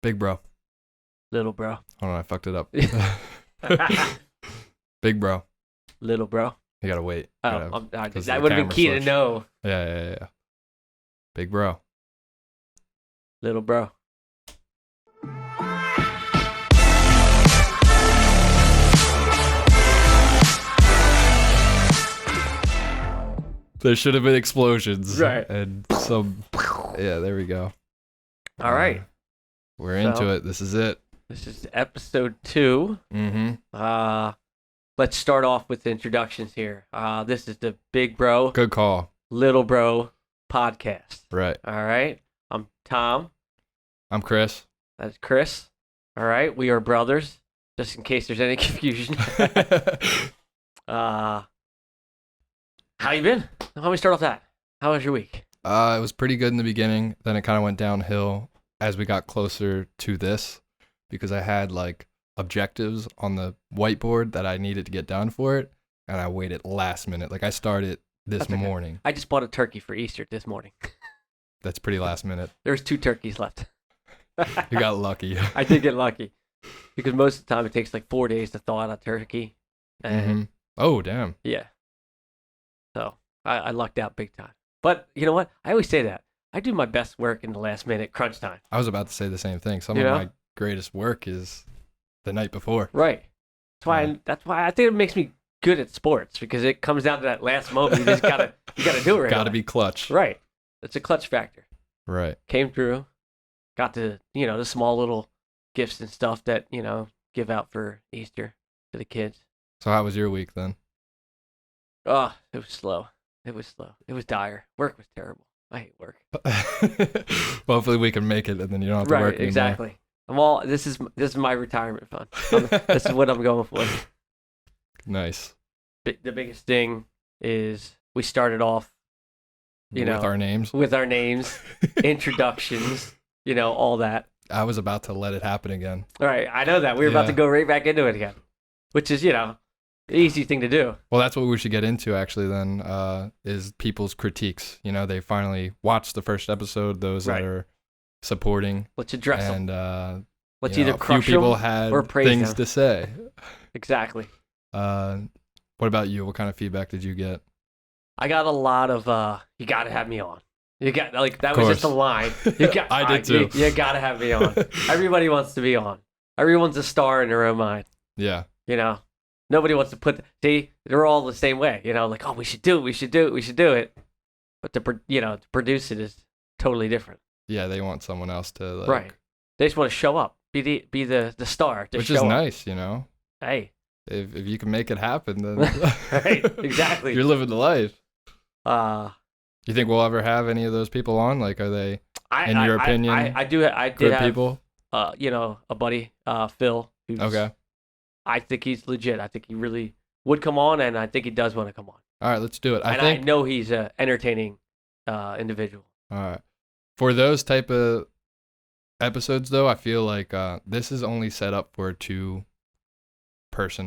Big bro. Little bro. Hold on, I fucked it up. Big bro. Little bro. You gotta wait. Oh, because that the would have been camera key switched. to know. Yeah. Big bro. Little bro. There should have been explosions. Right. And some. Yeah, there we go. All right. We're into it. This is it. This is episode 2. Mm-hmm. Let's start off with the introductions here. This is the Big Bro, Good call. Little Bro podcast. Right. All right. I'm Tom. I'm Chris. That's Chris. All right. We are brothers, just in case there's any confusion. How you been? How do we start off that? How was your week? It was pretty good in the beginning. Then it kind of went downhill as we got closer to this because I had like objectives on the whiteboard that I needed to get done for it. And I waited last minute. Like I started this morning. I just bought a turkey for Easter this morning. That's pretty last minute. There's 2 turkeys left. You got lucky. I did get lucky because most of the time it takes like 4 days to thaw out a turkey. And Oh, damn. yeah. So I lucked out big time. But you know what? I always say that. I do my best work in the last minute crunch time. I was about to say the same thing. Some of my greatest work is the night before. Right. That's why I think it makes me good at sports because it comes down to that last moment. You just gotta do it right. Gotta be clutch. Right. It's a clutch factor. Right. Came through. Got the the small little gifts and stuff that, give out for Easter to the kids. So how was your week then? Oh, it was slow. It was dire. Work was terrible. I hate work. Hopefully we can make it and then you don't have to work anymore. Exactly. This is my retirement fund. This is what I'm going for. Nice. The biggest thing is we started off, with our names. With our names, introductions, all that. I was about to let it happen again. All right, I know that. We were about to go right back into it again, which is, the easy thing to do. Well, that's what we should get into actually then, is people's critiques. They finally watched the first episode, those that are supporting. Let's address them. And let's either crush a few people them had or praise things them. to say. Exactly. What about you? What kind of feedback did you get? I got a lot of, you got to have me on. You got, that was just a line. I did too. You got to have me on. Everybody wants to be on. Everyone's a star in their own mind. Yeah. Nobody wants to see, they're all the same way, like, oh, we should do it. But to produce it is totally different. Yeah, they want someone else to right. They just want to show up, be the star. Which is nice, Hey. If you can make it happen, then right, exactly. You're living the life. You think we'll ever have any of those people on? Like, are they, in your opinion, I did have people? A buddy, Phil, who's okay. I think he's legit. I think he really would come on, and I think he does want to come on. All right, let's do it. I know he's an entertaining individual. All right. For those type of episodes, though, I feel like this is only set up for a 2-person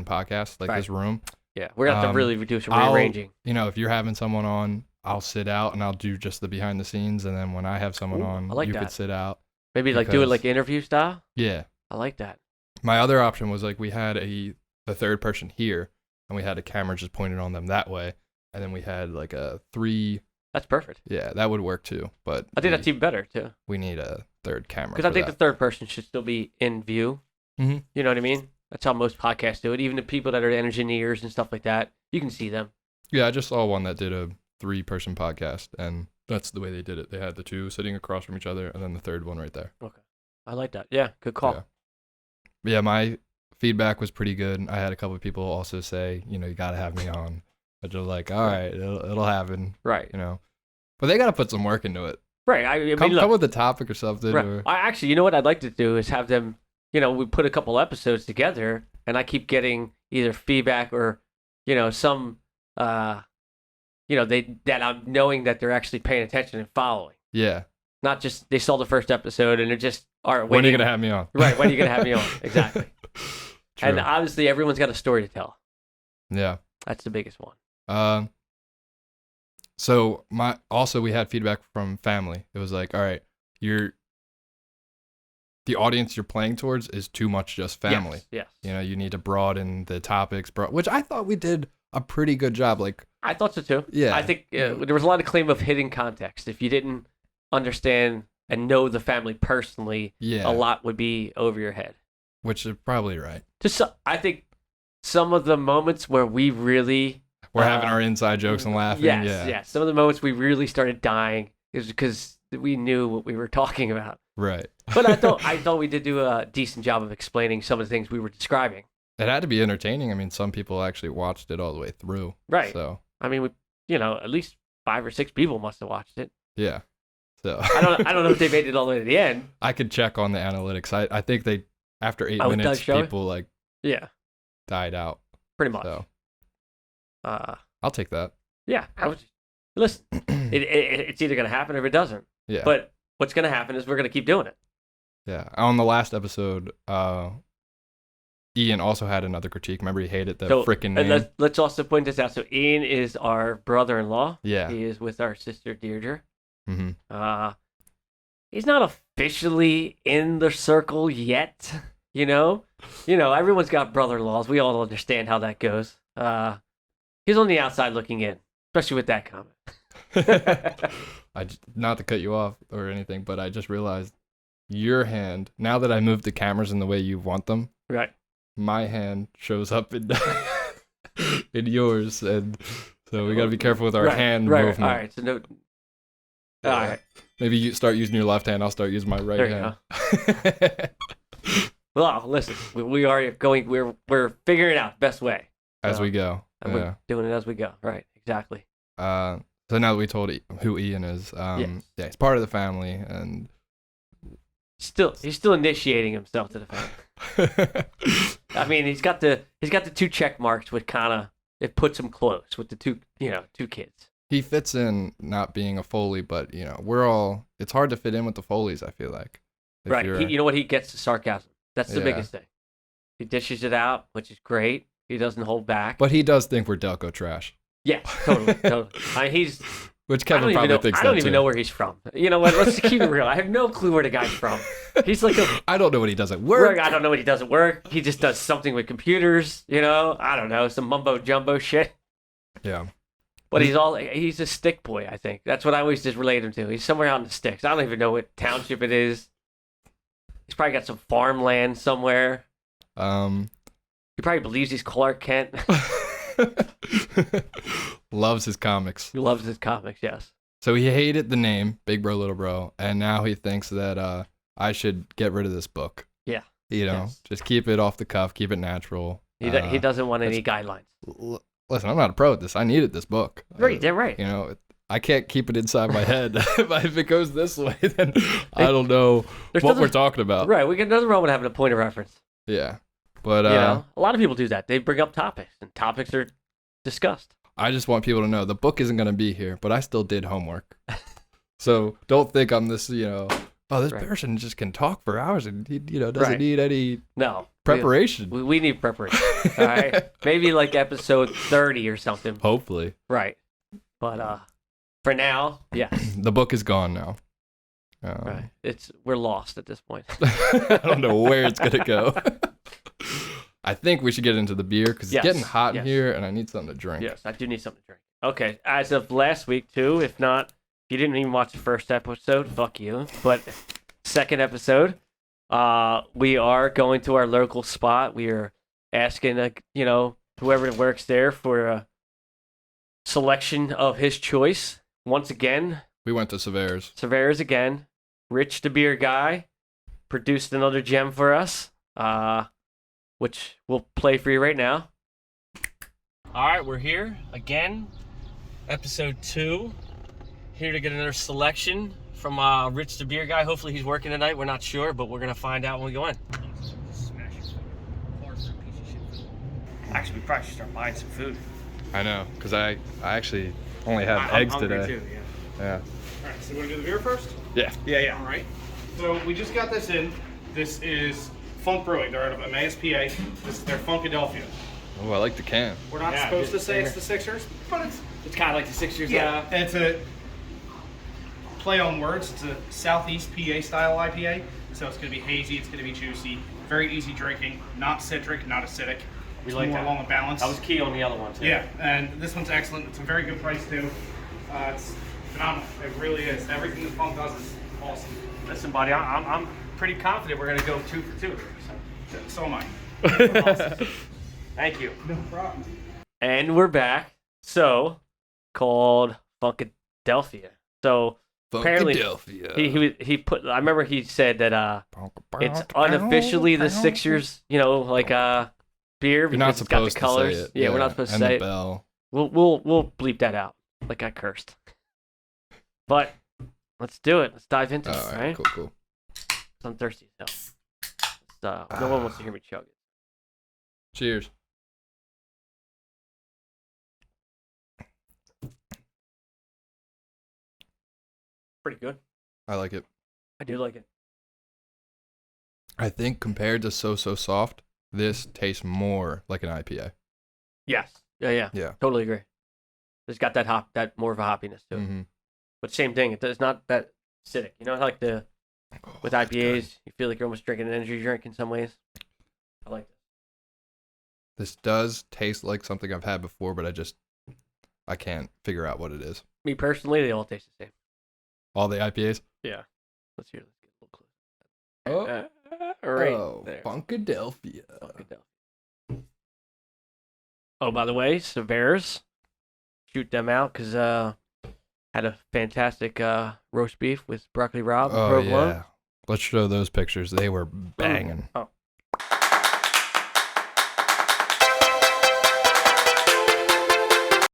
podcast, like this room. Yeah, we're going to have to really do some rearranging. If you're having someone on, I'll sit out, and I'll do just the behind the scenes, and then when I have someone on, you could sit out. Maybe do it like interview style? Yeah. I like that. My other option was like we had the third person here, and we had a camera just pointed on them that way, and then we had like a 3. That's perfect. Yeah, that would work too. But I think that's even better too. We need a third camera. Because I think the third person should still be in view. Mm-hmm. You know what I mean? That's how most podcasts do it. Even the people that are engineers and stuff like that, you can see them. Yeah, I just saw one that did a 3-person podcast, and that's the way they did it. They had the 2 sitting across from each other, and then the third one right there. Okay, I like that. Yeah, good call. Yeah, my feedback was pretty good. I had a couple of people also say, you got to have me on. But just like, all right, it'll happen. Right. But they got to put some work into it. Right. I mean, come with a topic or something. Right. Or... I actually, you know what I'd like to do is have them, we put a couple episodes together, and I keep getting either feedback or, some, that I'm knowing that they're actually paying attention and following. Yeah. Not just they saw the first episode and they're just, all right, when are you going to have me on? Right. When are you going to have me on? Exactly. True. And obviously everyone's got a story to tell. Yeah. That's the biggest one. So we had feedback from family. It was like, all right, the the audience you're playing towards is too much just family. Yes. You know, you need to broaden the topics, which I thought we did a pretty good job. Like, I thought so too. Yeah. I think there was a lot of claim of hidden context. If you didn't understand and know the family personally, a lot would be over your head. Which is probably right. I think some of the moments where we really... We're having our inside jokes and laughing. Yes. Some of the moments we really started dying is because we knew what we were talking about. Right. But I thought we did do a decent job of explaining some of the things we were describing. It had to be entertaining. I mean, some people actually watched it all the way through. Right. So I mean, at least 5 or 6 people must have watched it. Yeah. So I don't know if they made it all the way to the end. I could check on the analytics. I think they after 8 it does minutes show it? people died out. Pretty much. So I'll take that. Yeah. Listen, it's either gonna happen or it doesn't. Yeah. But what's gonna happen is we're gonna keep doing it. Yeah. On the last episode, Ian also had another critique. Remember, he hated the frickin' name. And let's also point this out. So Ian is our brother-in-law. Yeah. He is with our sister Deirdre. Mm-hmm. He's not officially in the circle yet. Everyone's got brother-in-laws. We all understand how that goes. He's on the outside looking in, especially with that comment. Not to cut you off or anything, but I just realized your hand, now that I moved the cameras in the way you want them, right? My hand shows up in yours, and so we got to be careful with our hand movement. All right, so no. All right. Maybe you start using your left hand. I'll start using my right hand. Well, listen, we are going. We're figuring it out best way as we go. And we're doing it as we go. Right. Exactly. So now that we told who Ian is, he's part of the family, and he's still initiating himself to the family. I mean, he's got the 2 check marks, which it puts him close with the 2 kids. He fits in not being a Foley, but it's hard to fit in with the Foleys, I feel like. Right. You know what? He gets the sarcasm. That's the biggest thing. He dishes it out, which is great. He doesn't hold back. But he does think we're Delco trash. Yeah, totally. I mean, which Kevin probably thinks I don't even know where he's from. You know what? Let's keep it real. I have no clue where the guy's from. He's like I don't know what he does at work. I don't know what he does at work. He just does something with computers. I don't know, some mumbo jumbo shit. Yeah. But he's a stick boy, I think. That's what I always just relate him to. He's somewhere out in the sticks. I don't even know what township it is. He's probably got some farmland somewhere. He probably believes he's Clark Kent. Loves his comics. He loves his comics, yes. So he hated the name, Big Bro, Little Bro, and now he thinks that I should get rid of this book. Yeah. Just keep it off the cuff, keep it natural. He doesn't want any guidelines. Listen, I'm not a pro at this. I needed this book. Right, they're right. I can't keep it inside my head. If it goes this way, then I don't know what we're talking about. Right, we get nothing wrong with having a point of reference. Yeah. But a lot of people do that. They bring up topics, and topics are discussed. I just want people to know the book isn't going to be here, but I still did homework. So don't think I'm this, this person just can talk for hours and he, doesn't need any preparation. We need preparation. All right, maybe like episode 30 or something. Hopefully. Right, but for now, yes. The book is gone now. Right, we're lost at this point. I don't know where it's gonna go. I think we should get into the beer because it's getting hot in here and I need something to drink. Yes, I do need something to drink. Okay, as of last week too, if you didn't even watch the first episode, fuck you. But second episode, we are going to our local spot. We are asking, whoever works there for a selection of his choice. Once again, we went to Severa's again. Ritch The Beer Guy produced another gem for us. Which we'll play for you right now. All right, we're here again, episode 2. Here to get another selection from Ritch The Beer Guy. Hopefully he's working tonight. We're not sure, but we're gonna find out when we go in. Actually, we probably should start buying some food. I know, because I actually only had eggs today. Too, yeah. All right, so we're gonna do the beer first? Yeah. All right. So we just got this in. This is Funk Brewing. They're out of Emmaus, PA. This is their Funkadelphia. Oh, I like the can. We're not supposed to say it's the Sixers, but it's kind of like the Sixers. Yeah, and it's a play on words. It's a Southeast PA style IPA. So it's going to be hazy, it's going to be juicy, very easy drinking, not citric, not acidic. We It's like more that. along the balance. That was key on the other one too. Yeah, and this one's excellent. It's a very good price too. It's phenomenal. It really is. Everything that Funk does is awesome. Listen, buddy, I'm pretty confident we're gonna go 2 for 2 here. So am I. Awesome. Thank you. No problem. And we're back. So, called Funkadelphia. So apparently he put. I remember he said that it's unofficially the Sixers. You know, like beer because You're not it's got the supposed to colors. say it. Yeah, we're not supposed to and say the it. bell. We'll bleep that out. Like I cursed. But let's do it. Let's dive into it. All Right? cool. I'm thirsty, so no one wants to hear me chug it. Cheers. Pretty good. I like it. I do like it. I think compared to SOsoSoft, this tastes more like an IPA. Yes. Yeah. Yeah. Totally agree. It's got that more of a hoppiness to it. Mm-hmm. But same thing. It's not that acidic. You know, like with that's good. IPAs, you feel like you're almost drinking an energy drink in some ways. I like this. This does taste like something I've had before, but I can't figure out what it is. Me personally, they all taste the same. All the IPAs? Yeah. Let's hear. Let's get a little closer. Oh, there. Funkadelphia. Oh, by the way, Severance, shoot them out because had a fantastic roast beef with broccoli rabe. Oh, provolone. yeah. Let's show those pictures. They were banging. Oh.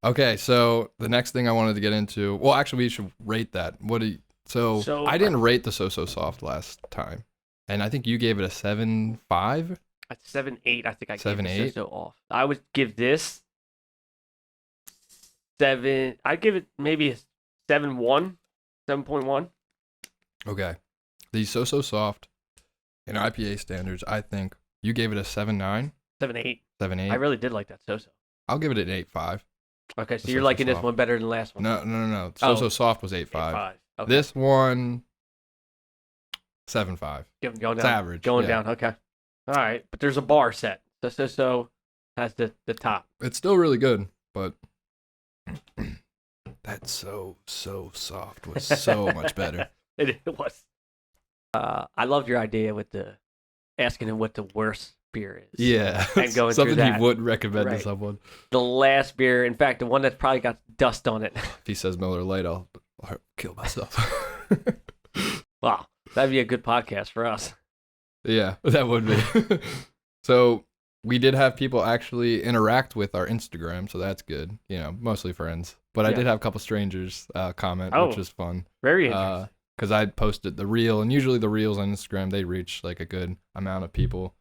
Okay, so the next thing I wanted to get into, well, actually, we should rate that. So I didn't rate the SOsoSoft last time, and I think you gave it a 7.5. At 7.8, I think I 7.8? gave it so off. I would give this 7. I'd give it maybe a 7.1, 7.1. Okay, the SOsoSoft in IPA standards, I think you gave it a 7.9, 7.8. 7.8. I really did like that SOso. I'll give it an 8.5. Okay, so The you're liking this SOsoSoft. one better than the last one. No. Oh. SOsoSoft was 8.5. 8.5. Okay. This one, 7.5. Going It's down. average. Going yeah. down. Okay. All right, but there's a bar set. The SOso has the top. It's still really good, but that so soft was so much better. It was. I loved your idea with the asking him what the worst beer is. Yeah, And going through something that. he would recommend Right. to someone. The last beer, in fact, the one that's probably got dust on it. If he says Miller Lite, I'll kill myself. Wow, that'd be a good podcast for us. Yeah, that would be. So we did have people actually interact with our Instagram, so that's good. You know, mostly friends. But I Yeah. did have a couple strangers comment, Oh. which was fun. Very interesting. Because I posted the reel, and usually the reels on Instagram, they reach like a good amount of people.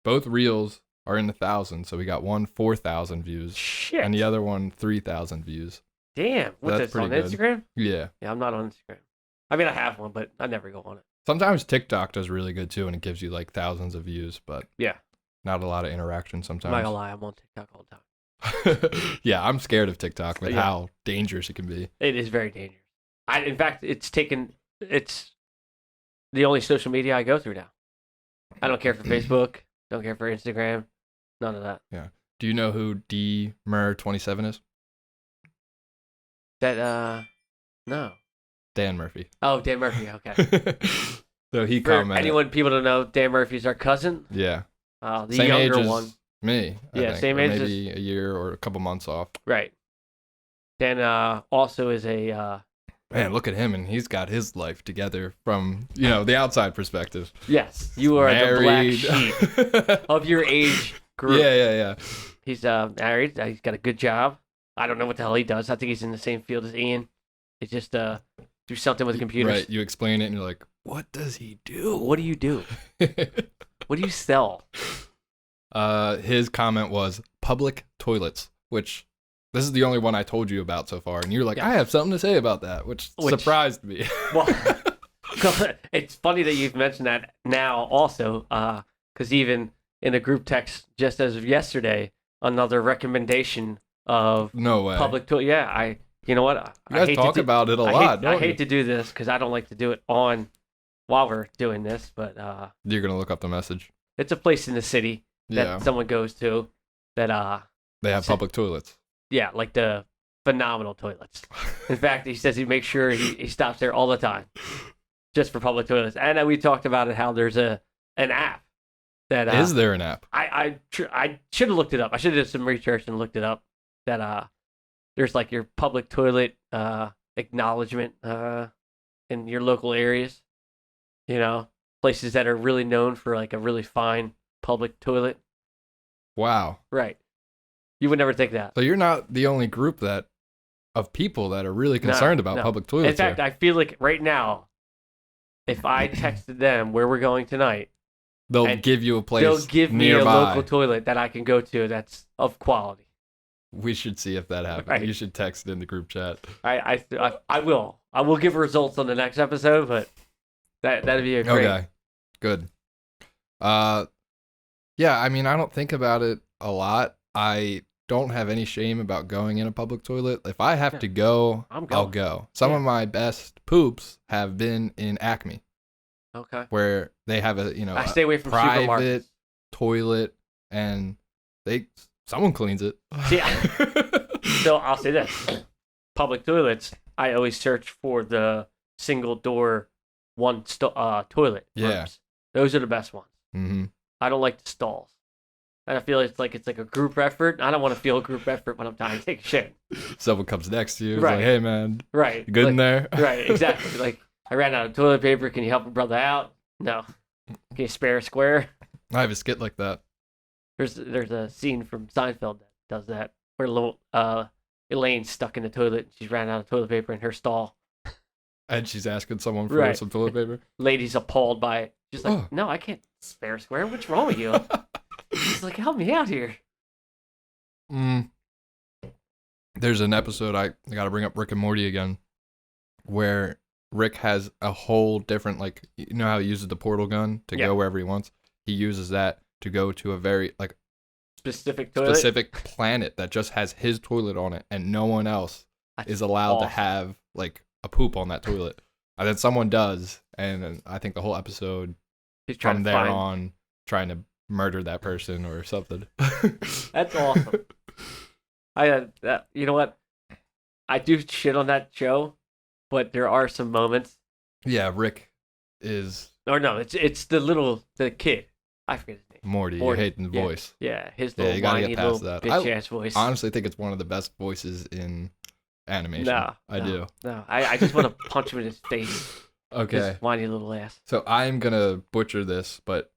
Both reels are in the thousands, so we got one 4,000 views, Shit. and the other one 3,000 views. Damn. What's That's this on pretty good. Instagram? Yeah. Yeah, I'm not on Instagram. I mean, I have one, but I never go on it. Sometimes TikTok does really good too, and it gives you like thousands of views, but Yeah. not a lot of interaction I'm not sometimes. gonna lie, I'm on TikTok all the time. Yeah, I'm scared of TikTok with Yeah. how dangerous it can be. It is very dangerous. In fact, it's the only social media I go through now. I don't care for Facebook. Don't care for Instagram. None of that. Do you know who DMur27 is? No. Dan Murphy. Oh, Dan Murphy. Okay. So he For commented. people don't know, Dan Murphy's our cousin. Yeah. The Same age younger as one. me. I Yeah, think, same or age as- maybe a year or a couple months off. Right. Dan also is a Man, look at him, and he's got his life together from the outside perspective. yes. You are the black Married. sheep of your age group. Yeah. He's married. He's got a good job. I don't know what the hell he does. I think he's in the same field as Ian. He's just do something with computers. Right. You explain it, and you're like, "What does he do? What do you do? What do you sell? His comment was public toilets, which this is the only one I told you about so far, and you're like, Yes. I have something to say about that, which surprised me. Well, it's funny that you've mentioned that now also, because even in a group text just as of yesterday, another recommendation of No way. public toilet. Yeah, You know what? You guys talk about it a lot, I hate to do this because I don't like to do it while we're doing this, but You're gonna look up the message. it's a place in the city that someone goes to that they have public toilets. Yeah, like the phenomenal toilets. In fact, he says he makes sure he stops there all the time just for public toilets. And we talked about it, how there's an app that is there an app? I should have looked it up. I should have did some research and looked it up. That there's like your public toilet acknowledgement in your local areas. You know, places that are really known for like a really fine public toilet. Wow. Right. You would never think that. So you're not the only group of people that are really concerned about public toilets. In fact, I feel like right now, if I texted them where we're going tonight, they'll give you a place. They'll give me nearby. a local toilet that I can go to that's of quality. We should see if that happens. Right. You should text it in the group chat. I will. I will give results on the next episode, but that'd be a great. Okay. Good. Yeah. I mean, I don't think about it a lot. I don't have any shame about going in a public toilet. If I have to go, I'll go. Some of my best poops have been in Acme. Okay. Where they have I stay away from private supermarkets. toilet, and someone cleans it. Yeah. So I'll say this: public toilets. I always search for the single door, toilet. Yeah. Rooms. Those are the best ones. Mm-hmm. I don't like the stalls. And I feel it's like a group effort. I don't want to feel a group effort when I'm trying to take a shit. Someone comes next to you, right? Like, hey man, right? You good in there? Right, exactly. Like, I ran out of toilet paper. Can you help a brother out? No. Can you spare a square? I have a skit like that. There's a scene from Seinfeld that does that, where little Elaine's stuck in the toilet. She's ran out of toilet paper in her stall. And she's asking someone for some toilet paper. Lady's appalled by it. She's like, no, I can't spare a square. What's wrong with you? She's like, help me out here. There's an episode, I got to bring up Rick and Morty again, where Rick has a whole different, like, you know how he uses the portal gun to go wherever he wants? He uses that to go to a very, like, specific planet that just has his toilet on it, and no one else is allowed to have, like, a poop on that toilet. And then someone does, and I think the whole episode from there on trying to murder that person or something. That's awesome. You know what? I do shit on that show, but there are some moments. Yeah, Rick is. Or no, it's the kid. I forget his name. Morty. You're hating the voice. Yeah, his little whiny little bitch ass voice. I honestly think it's one of the best voices in animation. No, I do. No, I just want to punch him in his face. Okay. His whiny little ass. So I'm gonna butcher this, but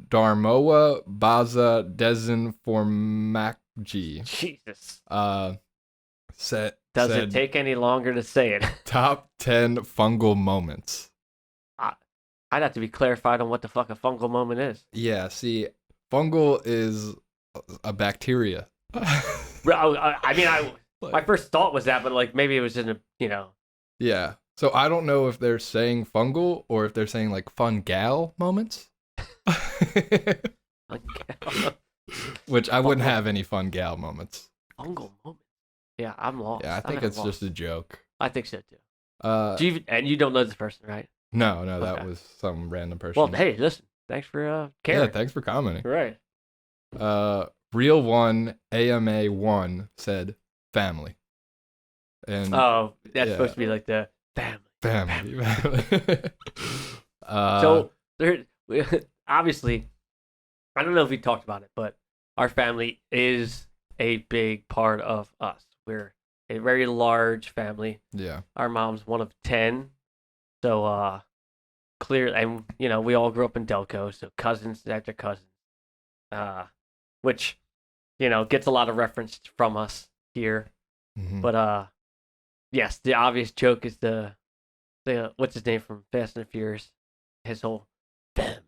Darmoa Baza Dezen Formakji. Jesus. Does it take any longer to say it? Top 10 fungal moments. I'd have to be clarified on what the fuck a fungal moment is. Yeah, see, fungal is a bacteria. I mean, my first thought was that, but like maybe it was in a, Yeah. So I don't know if they're saying fungal or if they're saying like fun gal moments. Which I wouldn't have any fun gal moments. Fungal moments. Yeah, I'm lost. Yeah, I think it's just a joke. I think so too. And you don't know this person, right? No, that was some random person. Well, hey, listen. Thanks for caring. Yeah, thanks for commenting. Right. Real One AMA1 said family. And that's supposed to be like the family. So there, obviously, I don't know if we talked about it, but our family is a big part of us. We're a very large family. Yeah. Our mom's one of 10. So clear, and we all grew up in Delco, so cousins after cousins. Which, gets a lot of reference from us here. Mm-hmm. But yes, the obvious joke is the what's his name from Fast and the Furious? His whole family.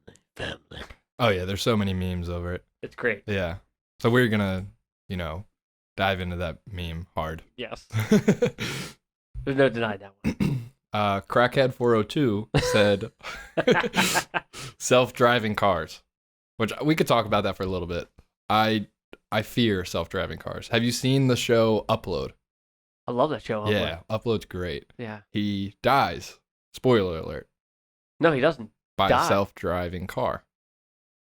Oh yeah, there's so many memes over it. It's great. Yeah. So we're gonna, dive into that meme hard. Yes. There's no denying that one. Crackhead402 said self-driving cars, which we could talk about that for a little bit. I fear self-driving cars. Have you seen the show Upload? I love that show. Yeah, Upload's great. Yeah. He dies. Spoiler alert. No, he doesn't. By Die. a self-driving car.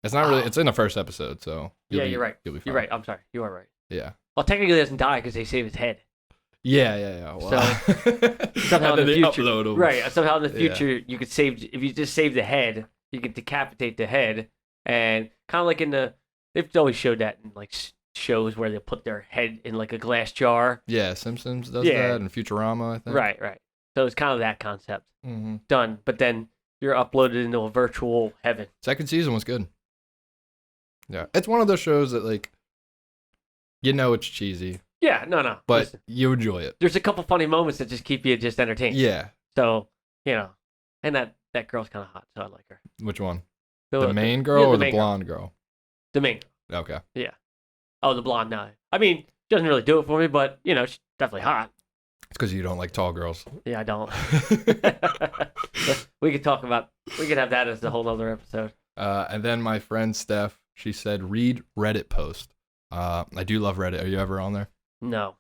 It's not really. It's in the first episode, so you're right. You'll be fine. You're right. I'm sorry. You are right. Yeah. Well, technically, he doesn't die because they save his head. Yeah. Well, Somehow in the future, upload 'em. right? Somehow in the future, you could save. If you just save the head, you could decapitate the head, and kind of like in the. They've always showed that in like shows where they put their head in like a glass jar. Yeah, Simpsons does Yeah. that, and Futurama, I think. Right. So it's kind of that concept Mm-hmm. done, but then you're uploaded into a virtual heaven. Second season was good. Yeah, it's one of those shows that like, it's cheesy, Yeah, no. but Listen, you enjoy it. there's a couple funny moments that just keep you just entertained. Yeah. So and that girl's kind of hot, so I like her. Which one? The main girl yeah, or the main girl. blonde girl? The main. Okay. Oh, the blonde. No, I mean, she doesn't really do it for me, but she's definitely hot. It's because you don't like tall girls. Yeah, I don't. We could have that as a whole other episode. And then my friend Steph, she said, read Reddit post. I do love Reddit. Are you ever on there? No,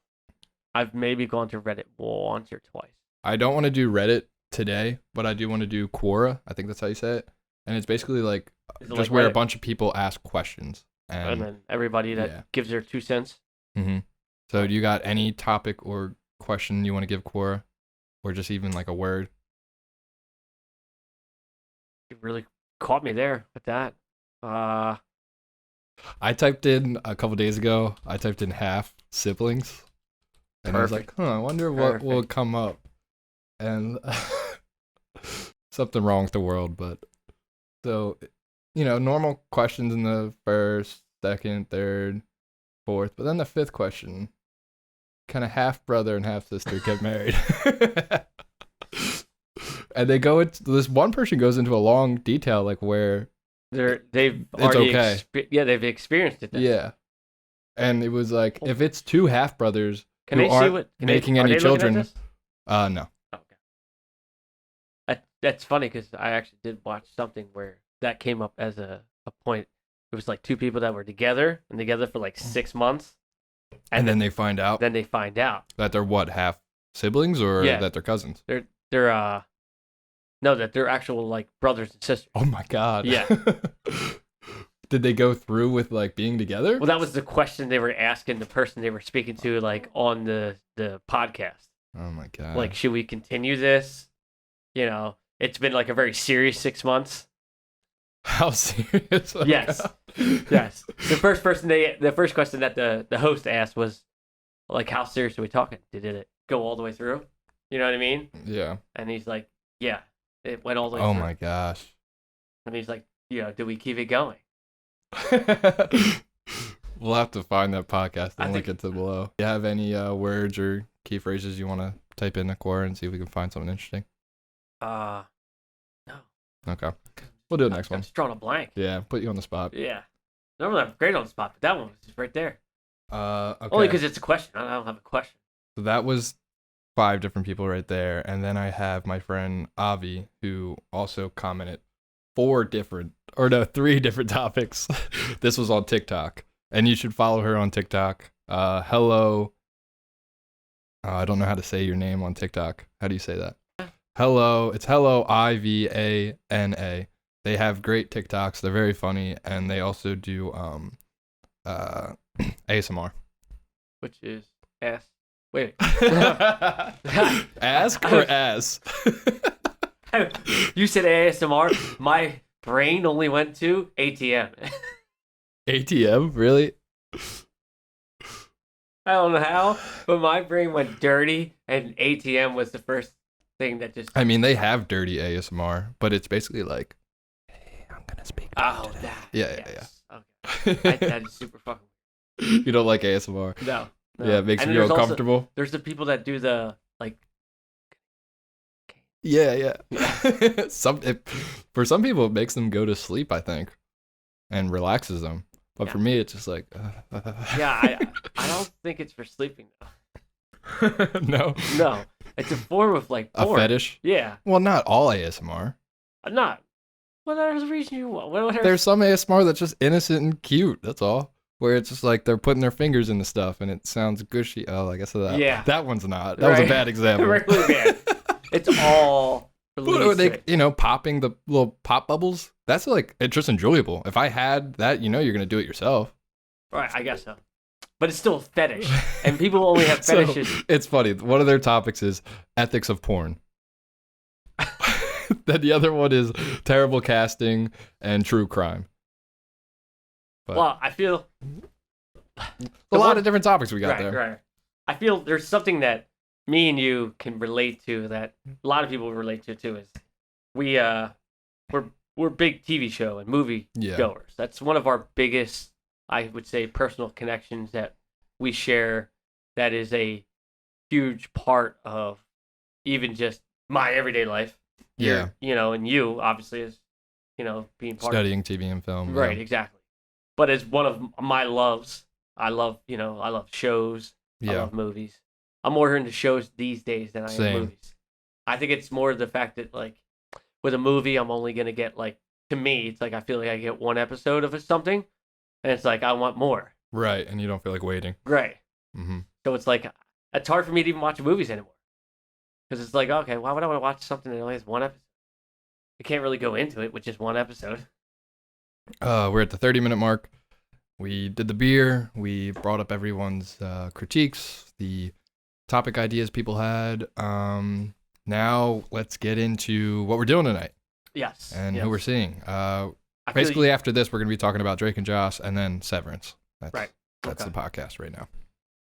I've maybe gone to Reddit once or twice. I don't want to do Reddit today, but I do want to do Quora. I think that's how you say it. And it's basically like Is it just like where a Reddit? bunch of people ask questions. And then everybody that gives their 2 cents. Mm-hmm. So do you got any topic or question you want to give Quora? Or just even like a word? You really caught me there with that. I typed in a couple days ago, half siblings. And I was like, I wonder what will come up. And something wrong with the world, but so, normal questions in the first, second, third, fourth, but then the fifth question, kind of half brother and half sister get married. And they go into, this one person goes into a long detail, like where they've it's already okay. they've experienced it then. Yeah. And it was like, if it's 2 half brothers Can who they see aren't what making are any they looking at children, this? no. Okay. That's funny because I actually did watch something where that came up as a point. It was like 2 people that were together for like 6 months, And then they find out then they find out that they're what, half siblings or Yeah. that they're cousins? they're no, that they're actual like brothers and sisters. Oh my God. Yeah. Did they go through with like being together? Well, that was the question they were asking the person they were speaking to, like on the podcast. Oh my God. Like, should we continue this? It's been like a very serious 6 months. How serious? Oh Yes. God. Yes. The first question that the host asked was like, how serious are we talking? Did it go all the way through? You know what I mean? Yeah. And he's like, yeah, it went all the way Oh through. my gosh. And he's like, do we keep it going? We'll have to find that podcast I and link think- it to below. Do you have any words or key phrases you want to type in the Quora and see if we can find something interesting? No. Okay. We'll do the next I'm one. just drawing a blank. Yeah, put you on the spot. Yeah. Normally I'm great on the spot, but that one was just right there. Okay. Only because it's a question. I don't have a question. So that was 5 different people right there. And then I have my friend Avi, who also commented 3 different topics. This was on TikTok. And you should follow her on TikTok. Hello. I don't know how to say your name on TikTok. How do you say that? Hello. It's hello IVANA. They have great TikToks. They're very funny. And they also do ASMR. Which is ass. Wait. Ask or ass? You said ASMR. My brain only went to ATM. ATM? Really? I don't know how, but my brain went dirty, and ATM was the first thing that just. I mean, they have dirty ASMR, but it's basically like, hey, I'm going to speak to you Oh, today. that. Yeah. Okay. That is super fucking. You don't like ASMR? No. Yeah, it makes And you there's also- uncomfortable. There's the people that do the like. Yeah. For some people, it makes them go to sleep, I think, and relaxes them. But Yeah. for me, it's just like. Yeah, I don't think it's for sleeping though. No. No, it's a form of like A porn. fetish? Yeah, Well, not all ASMR. not. What other reason you want? What There's some ASMR that's just innocent and cute. That's all. where it's just like they're putting their fingers in the stuff and it sounds gushy. Oh, I guess that one's not. That was a bad example. Really bad. It's all But they, popping the little pop bubbles. That's like, it's just enjoyable. If I had that, you're going to do it yourself. Right, I guess so. But it's still a fetish. And people only have fetishes. So, it's funny. One of their topics is ethics of porn. Then the other one is terrible casting and true crime. But well, I feel a lot of different topics we got there. Right. I feel there's something that me and you can relate to that a lot of people relate to too. Is we're big TV show and movie goers. That's one of our biggest, I would say, personal connections that we share. That is a huge part of even just my everyday life. Yeah. And you obviously is, being part studying TV and film. Right, yeah. exactly. But as one of my loves, I love shows. Yeah. I love movies. I'm more into shows these days than I am movies. I think it's more the fact that, like, with a movie, I'm only going to get, like, to me, it's like I feel like I get one episode of something, and it's like I want more. Right, and you don't feel like waiting. Right. Mm-hmm. So it's like, it's hard for me to even watch movies anymore. Because it's like, okay, why would I want to watch something that only has one episode? I can't really go into it with just one episode. We're at the 30-minute mark. We did the beer. We brought up everyone's critiques, the topic ideas people had. Now let's get into what we're doing tonight. Yes. And who we're seing. Basically, after this, we're going to be talking about Drake and Josh and then Severance. That's the podcast right now.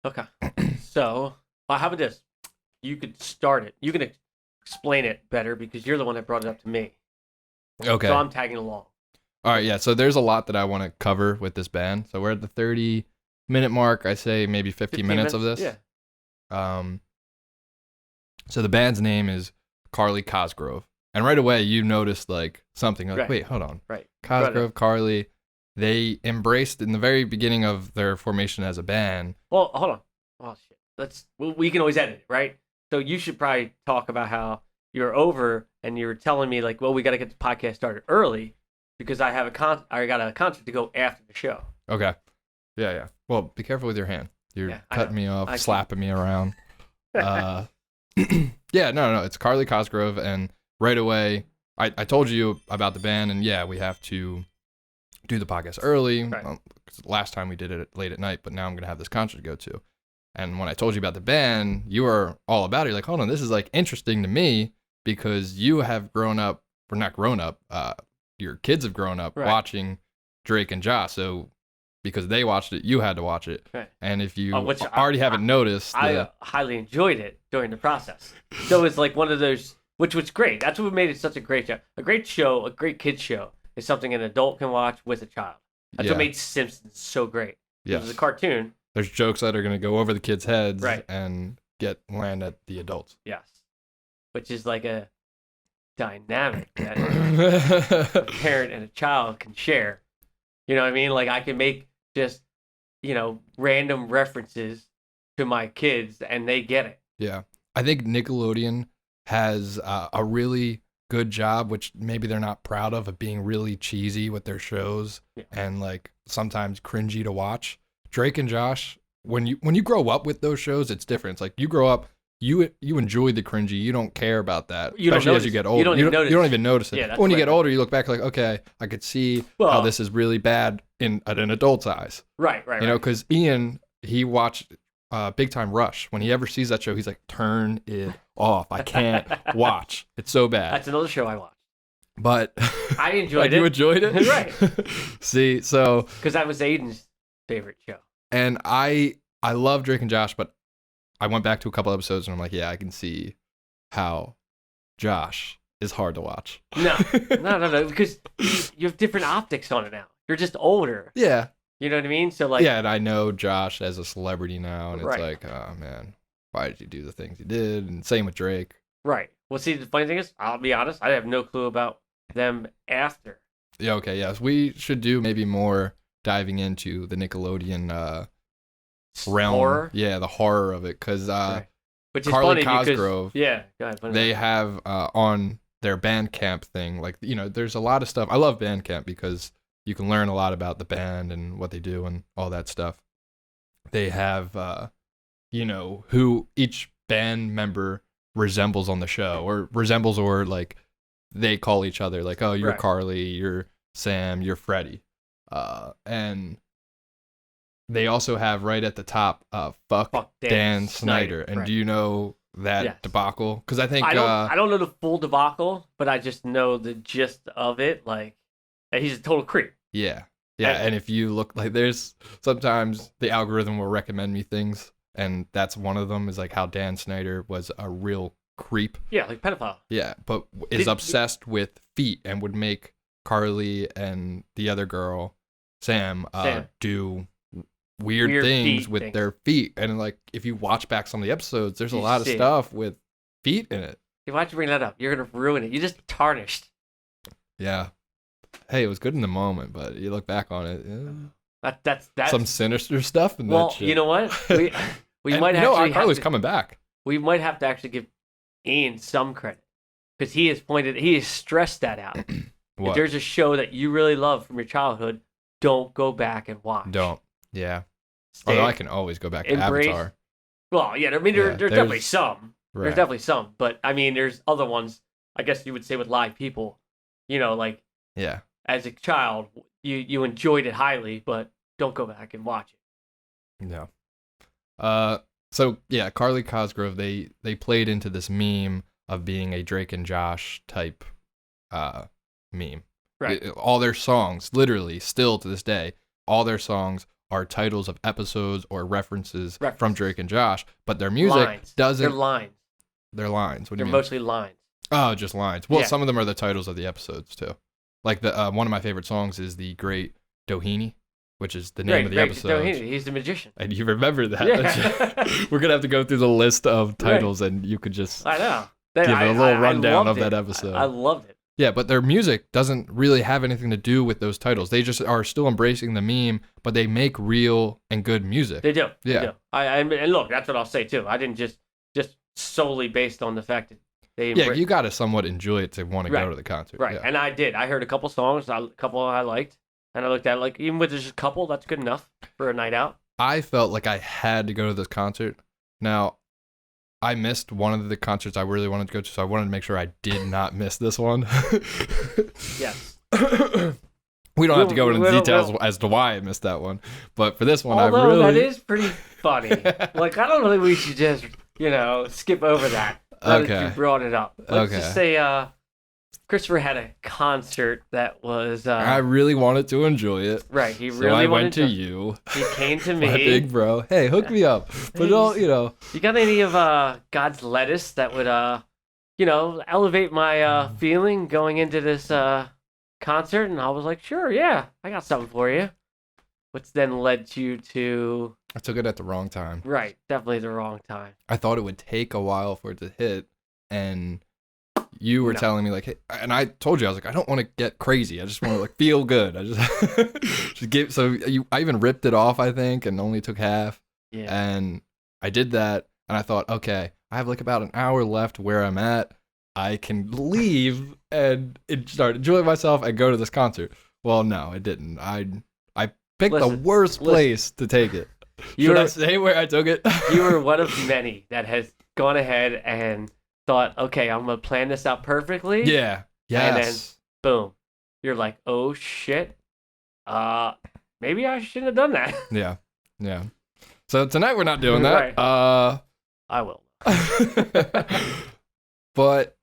Okay. So, how about this? You could start it. You can explain it better because you're the one that brought it up to me. Okay. So I'm tagging along. All right, yeah. So there's a lot that I want to cover with this band. So we're at the 30-minute mark. I say maybe 15 minutes of this. Yeah. So the band's name is Carly Cosgrove. And right away, you noticed like something. Like, wait, hold on. Right. Cosgrove, Carly. They embraced in the very beginning of their formation as a band. Well, hold on. Oh, shit. We can always edit it, right? So you should probably talk about how you're over and you're telling me like, well, we got to get the podcast started early because I got a concert to go after the show. Okay. Yeah. Well, be careful with your hand. You're cutting me off, slapping me around. No. It's Carly Cosgrove. And right away, I told you about the band and we have to do the podcast early. Right. 'Cause last time we did it late at night, but now I'm going to have this concert to go to. And when I told you about the band, you were all about it. You're like, hold on, this is like interesting to me because you have grown up, or not grown up, your kids have grown up watching Drake and Josh. So because they watched it, you had to watch it. Right. And if you haven't noticed. I highly enjoyed it during the process. So it's like one of those, which was great. That's what made it such a great show. A great show, a great kid's show is something an adult can watch with a child. That's what made Simpsons so great. Yes. It was a cartoon. There's jokes that are going to go over the kids' heads and land at the adults. Yes. Which is like a dynamic that a parent and a child can share. You know what I mean? Like I can make just, random references to my kids and they get it. Yeah. I think Nickelodeon has a really good job, which maybe they're not proud of being really cheesy with their shows and like sometimes cringy to watch. Drake and Josh, when you grow up with those shows, it's different. It's like you grow up, you enjoy the cringy. You don't care about that, especially as you get older. You don't even notice it. Yeah, but when you get older, you look back like, okay, I could see how this is really bad at an adult's eyes. Right. Because Ian, he watched Big Time Rush. When he ever sees that show, he's like, turn it off. I can't watch. It's so bad. That's another show I watched. But I enjoyed it. You enjoyed it? Right. See, so. Because that was Aiden's favorite show. And I love Drake and Josh, but I went back to a couple episodes and I'm like, I can see how Josh is hard to watch. No, because you have different optics on it now. You're just older. Yeah. You know what I mean? So like. Yeah, and I know Josh as a celebrity now, and it's like, oh man, why did you do the things you did? And same with Drake. Right. Well, see, the funny thing is, I'll be honest, I have no clue about them after. Yeah. Okay. Yes, we should do maybe more diving into the Nickelodeon realm. Horror? Yeah, the horror of it, because which is Carly funny Cosgrove, because, go ahead, they have on their Bandcamp thing, like, there's a lot of stuff. I love Bandcamp because you can learn a lot about the band and what they do and all that stuff. They have, who each band member resembles on the show, or like they call each other like, oh, you're Right. Carly, you're Sam, you're Freddie. And they also have right at the top, fuck Dan Snyder. And right. do you know that Yes. debacle? Because I think I don't know the full debacle, but I just know the gist of it. Like, that he's a total creep. yeah. And if you look, like, there's sometimes the algorithm will recommend me things, and that's one of them, is like how Dan Snyder was a real creep. Yeah, like pedophile. Yeah, but is obsessed with feet and would make Carly and the other girl, Sam. Do weird things with their feet. And like, if you watch back some of the episodes, there's a lot of stuff with feet in it. Why'd you bring that up? You're gonna ruin it. You just tarnished. Yeah. Hey, it was good in the moment, but you look back on it, yeah. That's Some sinister stuff in well, that shit. you know what? We might Carly's coming back. We might have to actually give Ian some credit, because he has stressed that out. If there's a show that you really love from your childhood, don't go back and watch. Don't. Yeah. Stay, Although I can always go back to embrace, Avatar. Well, yeah, I mean, there's definitely some. Right. There's definitely some. But, I mean, there's other ones, I guess you would say, with live people. Like, yeah. As a child, you enjoyed it highly, but don't go back and watch it. No. So, yeah, Carly Cosgrove, they played into this meme of being a Drake and Josh type meme. Right. All their songs, literally, still to this day, all their songs are titles of episodes or references from Drake and Josh, but their music doesn't. They're lines. They're lines. What do you mean? They're mostly lines. Oh, just lines. Well, some of them are the titles of the episodes too. Like the one of my favorite songs is the Great Doheny, which is the name of the episode. He's the magician. And you remember that? Yeah. We're gonna have to go through the list of titles, and you could just I know. give a little rundown of that episode. I loved it. Yeah, but their music doesn't really have anything to do with those titles. They just are still embracing the meme, but they make real and good music. They do. Yeah. They do. And look, that's what I'll say too. I didn't just solely based on the fact that they. Yeah, you got to somewhat enjoy it to want to go to the concert. Right, yeah. and I did. I heard a couple songs, a couple I liked, and I looked at it, like, even with just a couple, that's good enough for a night out. I felt like I had to go to this concert. Now, I missed one of the concerts I really wanted to go to, so I wanted to make sure I did not miss this one. Yes. We don't have to go into details as to why I missed that one, but for this one, that is pretty funny. Like, I don't think we should just, skip over that. Now that you brought it up. Let's just say, Christopher had a concert that was. I really wanted to enjoy it. Right, he so really I wanted went to you. He came to me. My big bro. Hey, hook me up. But all, You got any of God's lettuce that would, elevate my feeling going into this concert? And I was like, sure, yeah, I got something for you. Which then led you to. I took it at the wrong time. Right, definitely the wrong time. I thought it would take a while for it to hit, and you were telling me, like, hey, and I told you, I was like, I don't want to get crazy. I just want to, like, feel good. I just give. So I even ripped it off, I think, and only took half. Yeah. And I did that, and I thought, okay, I have like about an hour left where I'm at. I can leave and start enjoying myself and go to this concert. Well, no, I didn't. I picked the worst place to take it. Should I say where I took it? You were one of many that has gone ahead and thought, okay, I'm going to plan this out perfectly. Yeah. Yes. And then, boom, you're like, oh, shit. Maybe I shouldn't have done that. Yeah. Yeah. So tonight we're not doing that. Right. I will. But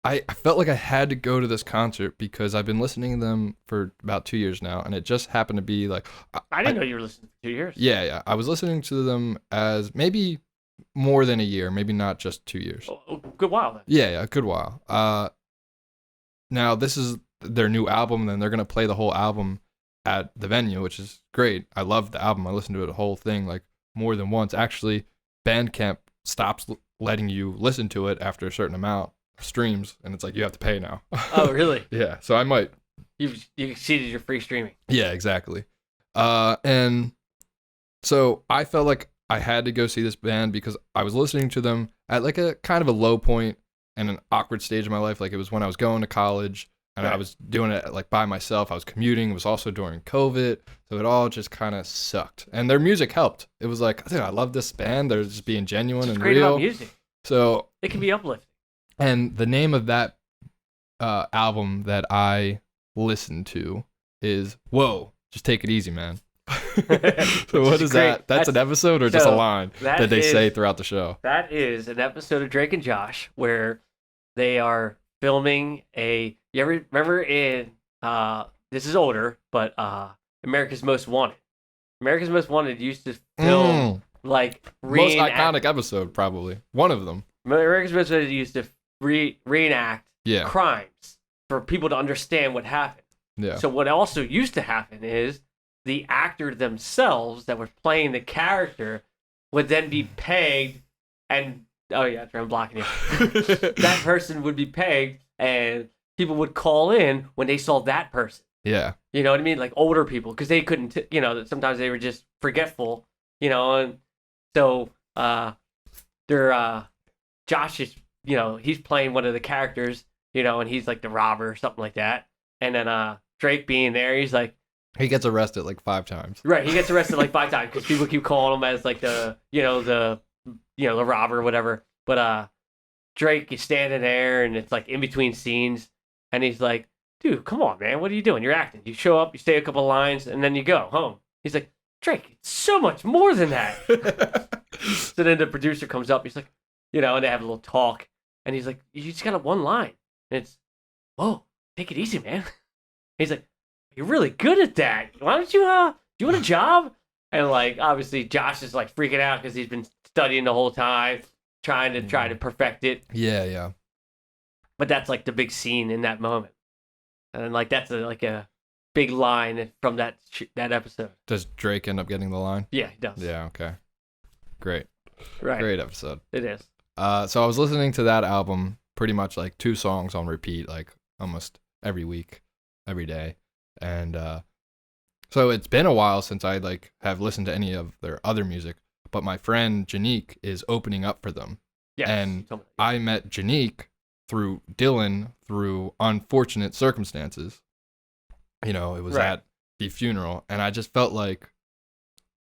I felt like I had to go to this concert because I've been listening to them for about 2 years now, and it just happened to be like... I didn't know you were listening for 2 years. Yeah. I was listening to them as maybe more than a year, maybe not just 2 years. Oh, good while then. Yeah, a good while. Now, this is their new album, and they're going to play the whole album at the venue, which is great. I love the album. I listened to it, the whole thing, like, more than once. Actually, Bandcamp stops letting you listen to it after a certain amount of streams, and it's like you have to pay now. Oh, really? Yeah, so I might. You exceeded your free streaming. Yeah, exactly. And so I felt like I had to go see this band because I was listening to them at like a kind of a low point and an awkward stage of my life. Like, it was when I was going to college, And Right. I was doing it like by myself. I was commuting. It was also during COVID. So it all just kind of sucked. And their music helped. It was like, dude, I love this band. They're just being genuine It's and great real. about music. So, It can be uplifting. and the name of that album that I listened to is Whoa, Just Take It Easy, Man. So what is great. that? That's an episode or just a so line that they say throughout the show? That is an episode of Drake and Josh where they are filming a. You ever remember in this is older, but America's Most Wanted. America's Most Wanted used to film like Most iconic episode, probably. One of them. America's Most Wanted used to reenact Yeah. crimes for people to understand what happened. Yeah. So what also used to happen is the actor themselves that were playing the character would then be pegged and I'm blocking you. That person would be pegged and people would call in when they saw that person. Yeah. You know what I mean? Like older people, because they couldn't, sometimes they were just forgetful, and so Josh is, he's playing one of the characters, and he's like the robber or something like that. And then Drake being there, he's like, he gets arrested like 5 times. right, he gets arrested like 5 times because people keep calling him as like the robber or whatever. But Drake is standing there and it's like in between scenes and he's like, dude, come on, man, what are you doing? You're acting. You show up, you say a couple of lines, and then you go home. He's like, Drake, it's so much more than that. So then the producer comes up, he's like, and they have a little talk, and he's like, you just got one line. And it's, whoa, take it easy, man. He's like, you're really good at that. Why don't you, do you want a job? And like, obviously Josh is like freaking out because he's been studying the whole time, trying to perfect it. Yeah. But that's like the big scene in that moment. And like, that's a big line from that episode. Does Drake end up getting the line? Yeah, he does. Yeah, okay. Great. Right. Great episode. It is. So I was listening to that album pretty much like 2 songs on repeat, like almost every week, every day. And so it's been a while since I like have listened to any of their other music, but my friend Janique is opening up for them. Yeah. And I met Janique through Dylan through unfortunate circumstances. It was Right. at the funeral, and I just felt like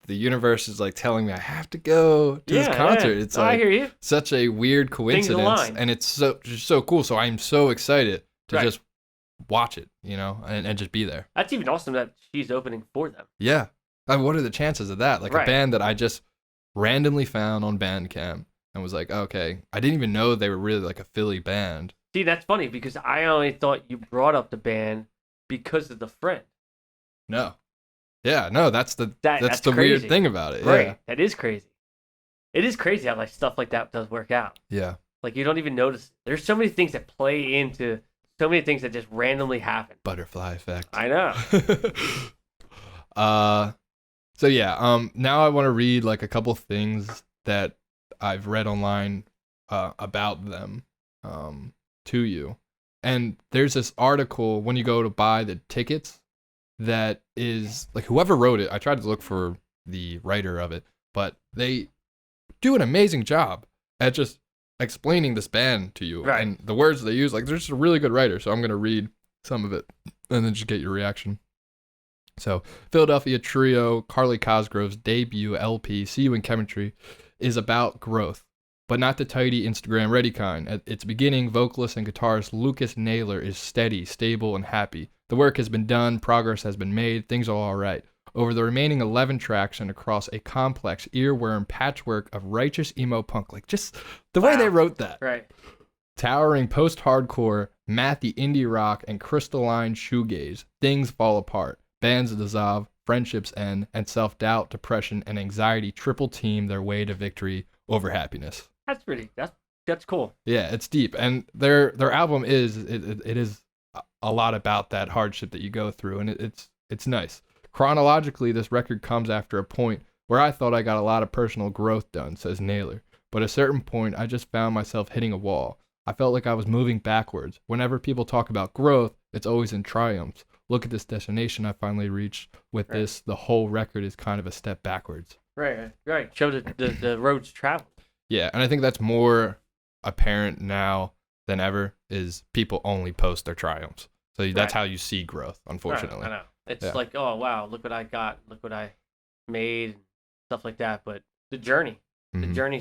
the universe is like telling me I have to go to this concert. Yeah. It's I like hear you. such a weird coincidence, align. and it's so cool. So I'm so excited to Right. just watch it, and just be there. That's even awesome that she's opening for them. Yeah. What are the chances of that? Like Right. a band that I just randomly found on Bandcamp and was like, okay, I didn't even know they were really like a Philly band. See, that's funny because I only thought you brought up the band because of the friend. No. Yeah, no, that's the That's the crazy. weird thing about it. Right. Yeah. That is crazy. It is crazy how like stuff like that does work out. Yeah. Like you don't even notice. There's so many things that play into so many things that just randomly happen. Butterfly effect. I know. So yeah, now I want to read like a couple things that I've read online about them to you. And there's this article when you go to buy the tickets that is like whoever wrote it. I tried to look for the writer of it, but they do an amazing job at just explaining this band to you. Right. And the words they use, like they're just a really good writer. So I'm going to read some of it and then just get your reaction. So Philadelphia trio Carly Cosgrove's debut LP, See You in Chemistry, is about growth, but not the tidy Instagram ready kind. At its beginning, vocalist and guitarist Lucas Naylor is steady, stable, and happy. The work has been done, progress has been made, things are all right. Over the remaining 11 tracks and across a complex earworm patchwork of righteous emo punk, like just the way they wrote that. Right. Towering post-hardcore, mathy indie rock, and crystalline shoegaze, things fall apart. Bands dissolve, friendships end, and self-doubt, depression, and anxiety triple team their way to victory over happiness. That's cool. Yeah, it's deep, and their album is it is a lot about that hardship that you go through, and it's nice. Chronologically, this record comes after a point where I thought I got a lot of personal growth done, says Naylor. But at a certain point, I just found myself hitting a wall. I felt like I was moving backwards. Whenever people talk about growth, it's always in triumphs. Look at this destination I finally reached. With this, the whole record is kind of a step backwards. Right. Show the roads traveled. Yeah, and I think that's more apparent now than ever is people only post their triumphs. So that's how you see growth, unfortunately. I know. It's like, oh wow, look what I got, look what I made, stuff like that. But the journey's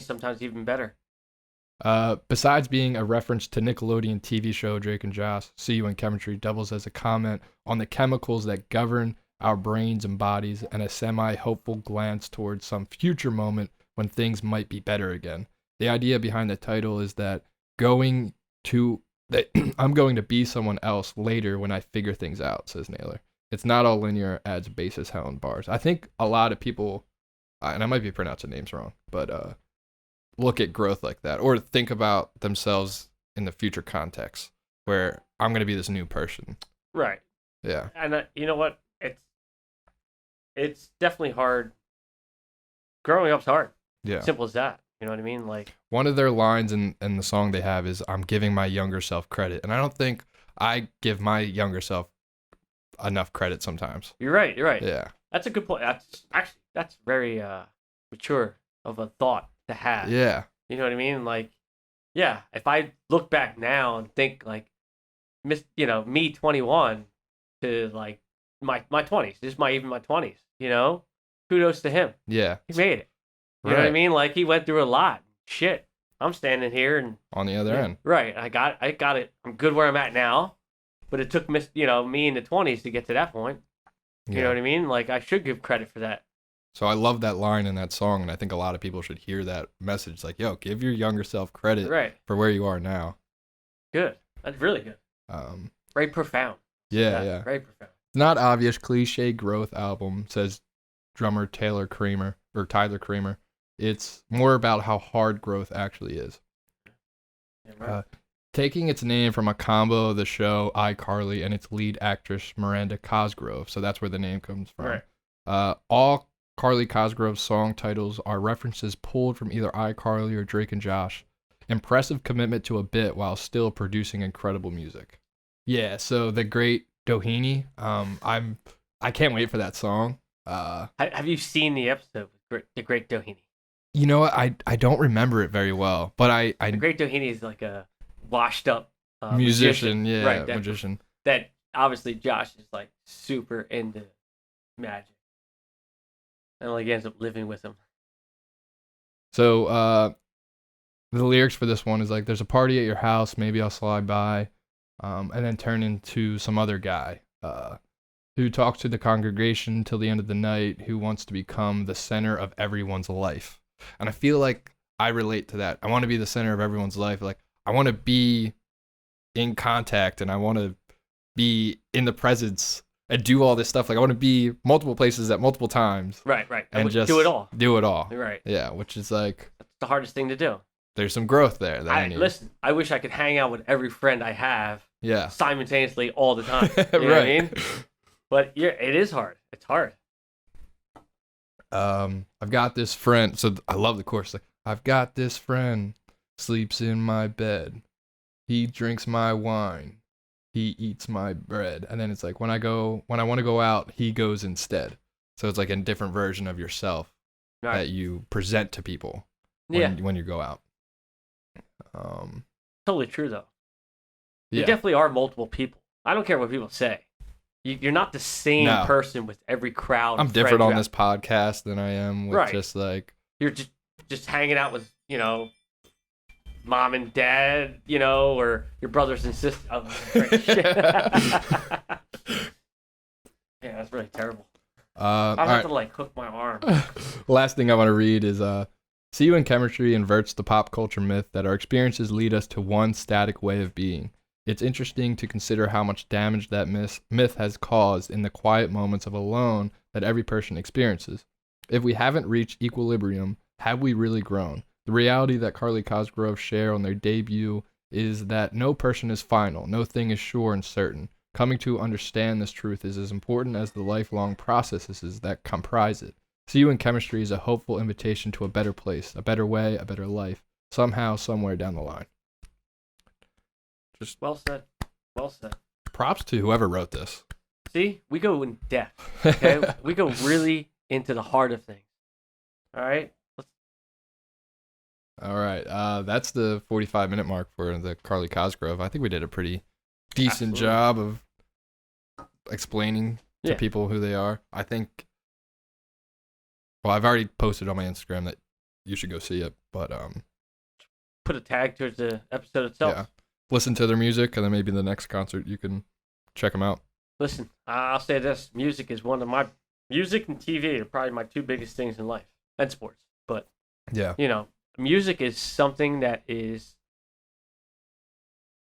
sometimes even better. Besides being a reference to Nickelodeon TV show Drake and Josh, See You in Chemistry doubles as a comment on the chemicals that govern our brains and bodies, and a semi-hopeful glance towards some future moment when things might be better again. The idea behind the title is that I'm going to be someone else later when I figure things out, says Naylor. It's not all linear, adds bass as hell in bars. I think a lot of people, and I might be pronouncing names wrong, but look at growth like that, or think about themselves in the future context where I'm going to be this new person. Right. Yeah. And you know what? It's definitely hard. Growing up's hard. Yeah. Simple as that. You know what I mean? Like, one of their lines in the song they have is, I'm giving my younger self credit. And I don't think I give my younger self enough credit sometimes. You're right. Yeah. That's a good point. That's very mature of a thought to have. Yeah. You know what I mean? Like, yeah, if I look back now and think like, me 21 to like my 20s, even my 20s, kudos to him. Yeah. He made it. You know what I mean? Like, he went through a lot. Shit. I'm standing here and on the other end. Right. I got it. I'm good where I'm at now. But it took me in the 20s to get to that point. You know what I mean? Like, I should give credit for that. So I love that line in that song, and I think a lot of people should hear that message. Like, yo, give your younger self credit for where you are now. Good. That's really good. Very profound. Yeah. Very profound. Not obvious cliche growth album, says drummer Tyler Creamer. It's more about how hard growth actually is. Yeah, right. Taking its name from a combo of the show iCarly and its lead actress Miranda Cosgrove, so that's where the name comes from. Right. All Carly Cosgrove's song titles are references pulled from either iCarly or Drake and Josh. Impressive commitment to a bit while still producing incredible music. Yeah, so the Great Doheny, I can't wait for that song. Have you seen the episode with the Great Doheny? You know what? I don't remember it very well, but the Great Doheny is like a washed up musician, magician. That obviously Josh is like super into magic, and like ends up living with him. So the lyrics for this one is like, there's a party at your house, maybe I'll slide by, and then turn into some other guy who talks to the congregation till the end of the night, who wants to become the center of everyone's life. And I feel like I relate to that. I want to be the center of everyone's life. Like, I want to be in contact, and I want to be in the presence and do all this stuff. Like, I want to be multiple places at multiple times. Right. And just do it all. Right. Yeah, which is like, that's the hardest thing to do. There's some growth there that I need. Listen, I wish I could hang out with every friend I have simultaneously all the time. You know what I mean? But yeah, it is hard. It's hard. I've got this friend. So I love the chorus. Like, I've got this friend, sleeps in my bed. He drinks my wine. He eats my bread. And then it's like, when I want to go out, he goes instead. So it's like a different version of yourself that you present to people when you go out. Totally true, though. You definitely are multiple people. I don't care what people say. You're not the same person with every crowd. I'm different on this podcast than I am with just like... You're just hanging out with, mom and dad, or your brothers and sisters. Oh, great shit. Yeah, that's really terrible. I'll have to hook my arm. Last thing I want to read is See You in Chemistry inverts the pop culture myth that our experiences lead us to one static way of being. It's interesting to consider how much damage that myth has caused in the quiet moments of alone that every person experiences. If we haven't reached equilibrium, have we really grown? The reality that Carly Cosgrove share on their debut is that no person is final, no thing is sure and certain. Coming to understand this truth is as important as the lifelong processes that comprise it. See You in Chemistry is a hopeful invitation to a better place, a better way, a better life, somehow, somewhere down the line. Just well said. Props to whoever wrote this. See, we go in depth. Okay, we go really into the heart of things. All right. That's the 45-minute mark for the Carly Cosgrove. I think we did a pretty decent job of explaining to Yeah. people who they are. I think. Well, I've already posted on my Instagram that you should go see it, but Put a tag towards the episode itself. yeah, listen to their music, and then maybe the next concert you can check them out. Listen, I'll say this: music is one of my music and TV are probably my two biggest things in life, and sports. But Yeah, music is something that is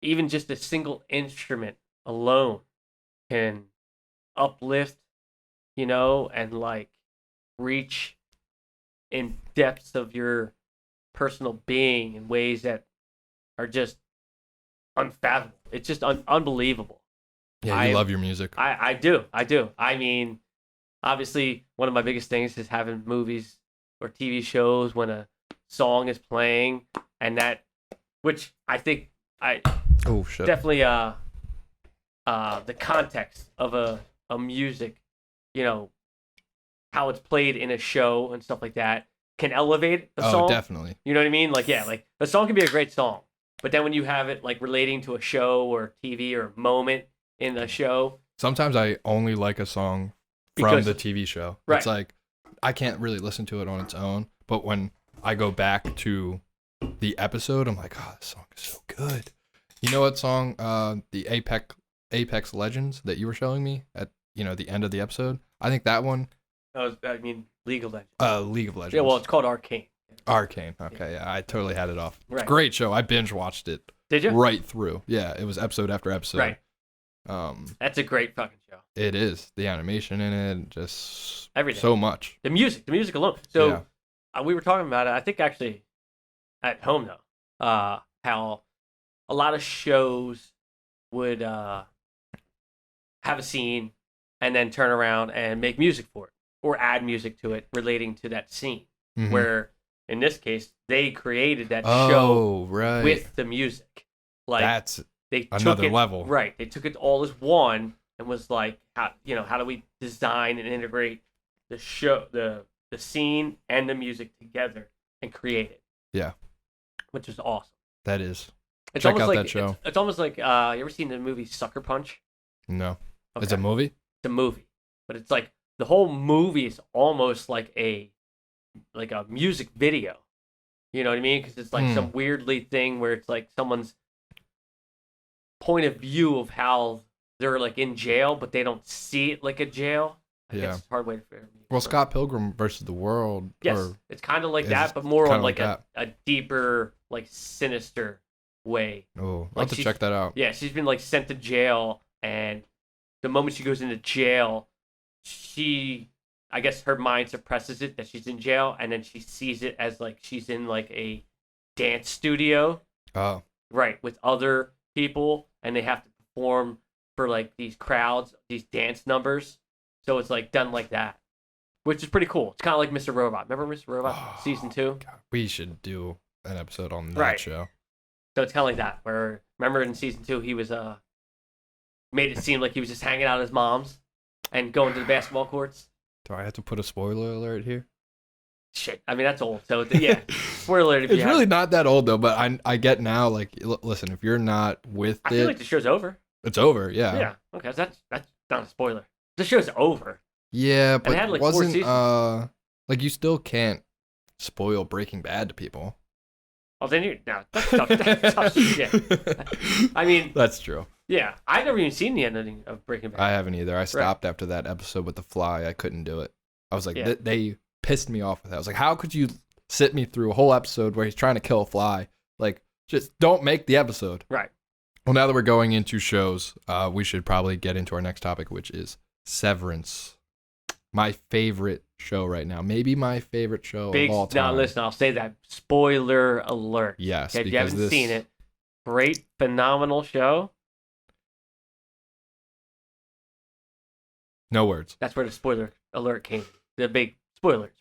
even just a single instrument alone can uplift, and like reach in depths of your personal being in ways that are just unfathomable. It's just unbelievable. yeah, you love your music. I do. I mean, obviously, one of my biggest things is having movies or TV shows when a song is playing, and which I think Oh shit! definitely the context of a music, how it's played in a show and stuff like that can elevate a song. Oh, definitely. You know what I mean? Like, yeah, like a song can be a great song, but then when you have it like relating to a show or TV or moment in the show, Sometimes I only like a song from Because- the TV show. Right. It's like I can't really listen to it on its own, but when I go back to the episode, I'm like, oh, this song is so good. You know what song? The Apex Legends that you were showing me at the end of the episode. I think that one. League of Legends. League of Legends. Yeah, well, it's called Arcane. Arcane. Okay, yeah, I totally had it off. Right. Great show. I binge watched it Did you? right through. Yeah, it was episode after episode. Right. That's a great fucking show. It is. The animation in it, just Everything. so much. The music alone. So we were talking about it. I think actually at home though, how a lot of shows would have a scene and then turn around and make music for it or add music to it relating to that scene. Mhm. Where in this case they created that Oh, show right. with the music. Like That's they took another it, level. Right. They took it all as one and was like, how do we design and integrate the show, the scene and the music together and create it? Yeah. Which is awesome. That is. It's Check almost out like that show. It's almost like you ever seen the movie Sucker Punch? No. Okay. It's a movie? It's a movie, but it's like the whole movie is almost like a music video. You know what I mean? Because it's like some weirdly thing where it's like someone's point of view of how they're like in jail, but they don't see it like a jail. I guess it's a hard way to figure it. Well, Scott Pilgrim versus the World. Yes, or it's kind of like is that, but more kinda on like like a deeper, like sinister way. Oh, I'll Like have to she's- check that out. Yeah, she's been like sent to jail, and the moment she goes into jail, I guess her mind suppresses it that she's in jail, and then she sees it as like she's in like a dance studio, Oh, right, with other people, and they have to perform for like these crowds, these dance numbers. So it's like done like that, which is pretty cool. It's kind of like Mr. Robot. Remember Mr. Robot season 2? God, we should do an episode on that Right. show. So it's kind of like that. Where remember in season 2 he was made it seem like he was just hanging out at his mom's and going to the basketball courts. Do I have to put a spoiler alert here? Shit, I mean that's old. So yeah, spoiler alert. If It's you really haven't. not that old though, but I get now. Like, listen, if you're not with I it, feel like the show's over. it's over. Yeah. Yeah. Okay, that's not a spoiler. The show's over. Yeah, but it had, like, 4 wasn't seasons. like you still can't spoil Breaking Bad to people. Oh, then you no, that's tough. That's tough shit. I mean, That's true. yeah, I've never even seen the ending of Breaking Bad. I haven't either. I stopped after that episode with the fly. I couldn't do it. I was like, Yeah. they pissed me off with that. I was like, how could you sit me through a whole episode where he's trying to kill a fly? Like, just don't make the episode. Right. Well, now that we're going into shows, we should probably get into our next topic, which is Severance. My favorite show right now. Maybe my favorite show Big. of all time. Now listen, I'll say that. Spoiler alert. Yes, Okay, if you because haven't seen it, great, phenomenal show. No words. That's where the spoiler alert came. The big spoiler.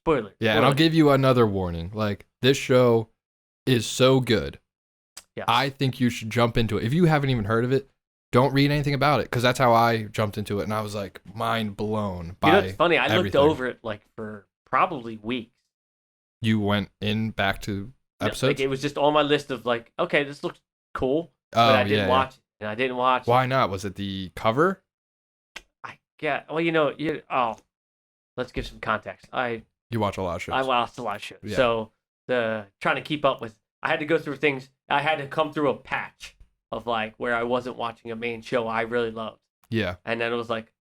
Yeah, and I'll give you another warning. Like, this show is so good. Yeah. I think you should jump into it. If you haven't even heard of it, don't read anything about it, because that's how I jumped into it, and I was like mind blown by. You know what's funny? I looked everything. over it like for probably weeks. You went in back to episodes. Like it was just on my list of like, okay, this looks cool, Oh, but I didn't yeah, watch it, and I didn't watch. Why not? Was it the cover? I Yeah. Well, let's give some context. You watch a lot of shows. I watched a lot of shows. Yeah. So trying to keep up with, I had to go through things. I had to come through a patch of like where I wasn't watching a main show I really loved. Yeah. And then it was like,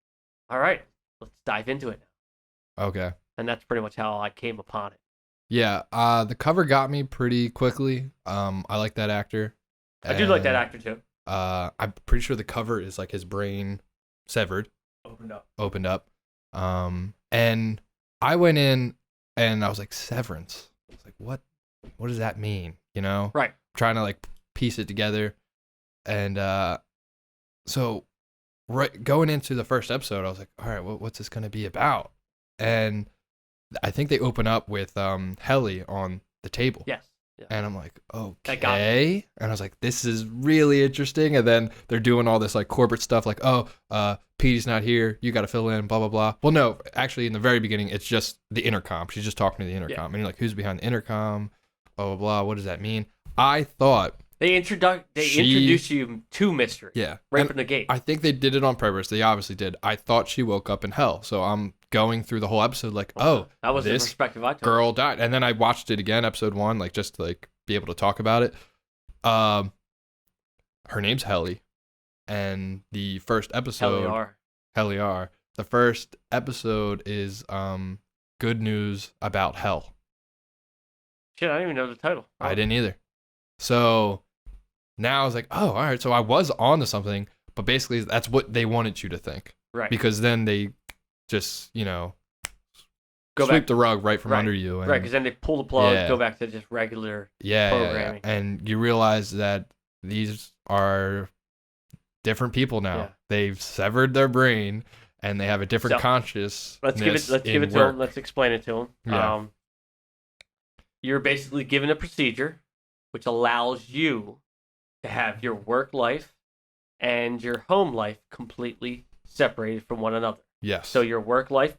all right, let's dive into it now. Okay. And that's pretty much how I came upon it. Yeah. The cover got me pretty quickly. I like that actor. I do like that actor too. I'm pretty sure the cover is like his brain severed. Opened up. And I went in and I was like, Severance. I was like, what does that mean? You know? Right. Trying to like piece it together. And so going into the first episode, I was like, all right, what's this going to be about? And I think they open up with Helly on the table. Yes. Yeah. And I'm like, okay. And I was like, this is really interesting. And then they're doing all this like corporate stuff like, Petey's not here. You got to fill in, blah, blah, blah. Well, no, actually in the very beginning, it's just the intercom. She's just talking to the intercom. And you're like, who's behind the intercom? Blah, blah, blah. What does that mean? I thought they introduce you to mystery. Yeah. Right from the gate. I think they did it on purpose. They obviously did. I thought she woke up in hell. So I'm going through the whole episode like, that was the perspective I took. Girl died. And then I watched it again, episode 1, like just to like be able to talk about it. Her name's Helly. And the first episode Helly R. The first episode is good news about hell. Shit, I didn't even know the title. I didn't either. So now I was like, oh, all right. So I was on to something, but basically that's what they wanted you to think. Right. Because then they just, sweep the rug right from under you. And, right, because then they pull the plug, go back to just regular programming. Yeah. And you realize that these are different people now. Yeah. They've severed their brain and they have a different consciousness. Let's give it to them. Let's explain it to them. Yeah. You're basically given a procedure which allows you to have your work life and your home life completely separated from one another. Yes. So your work life,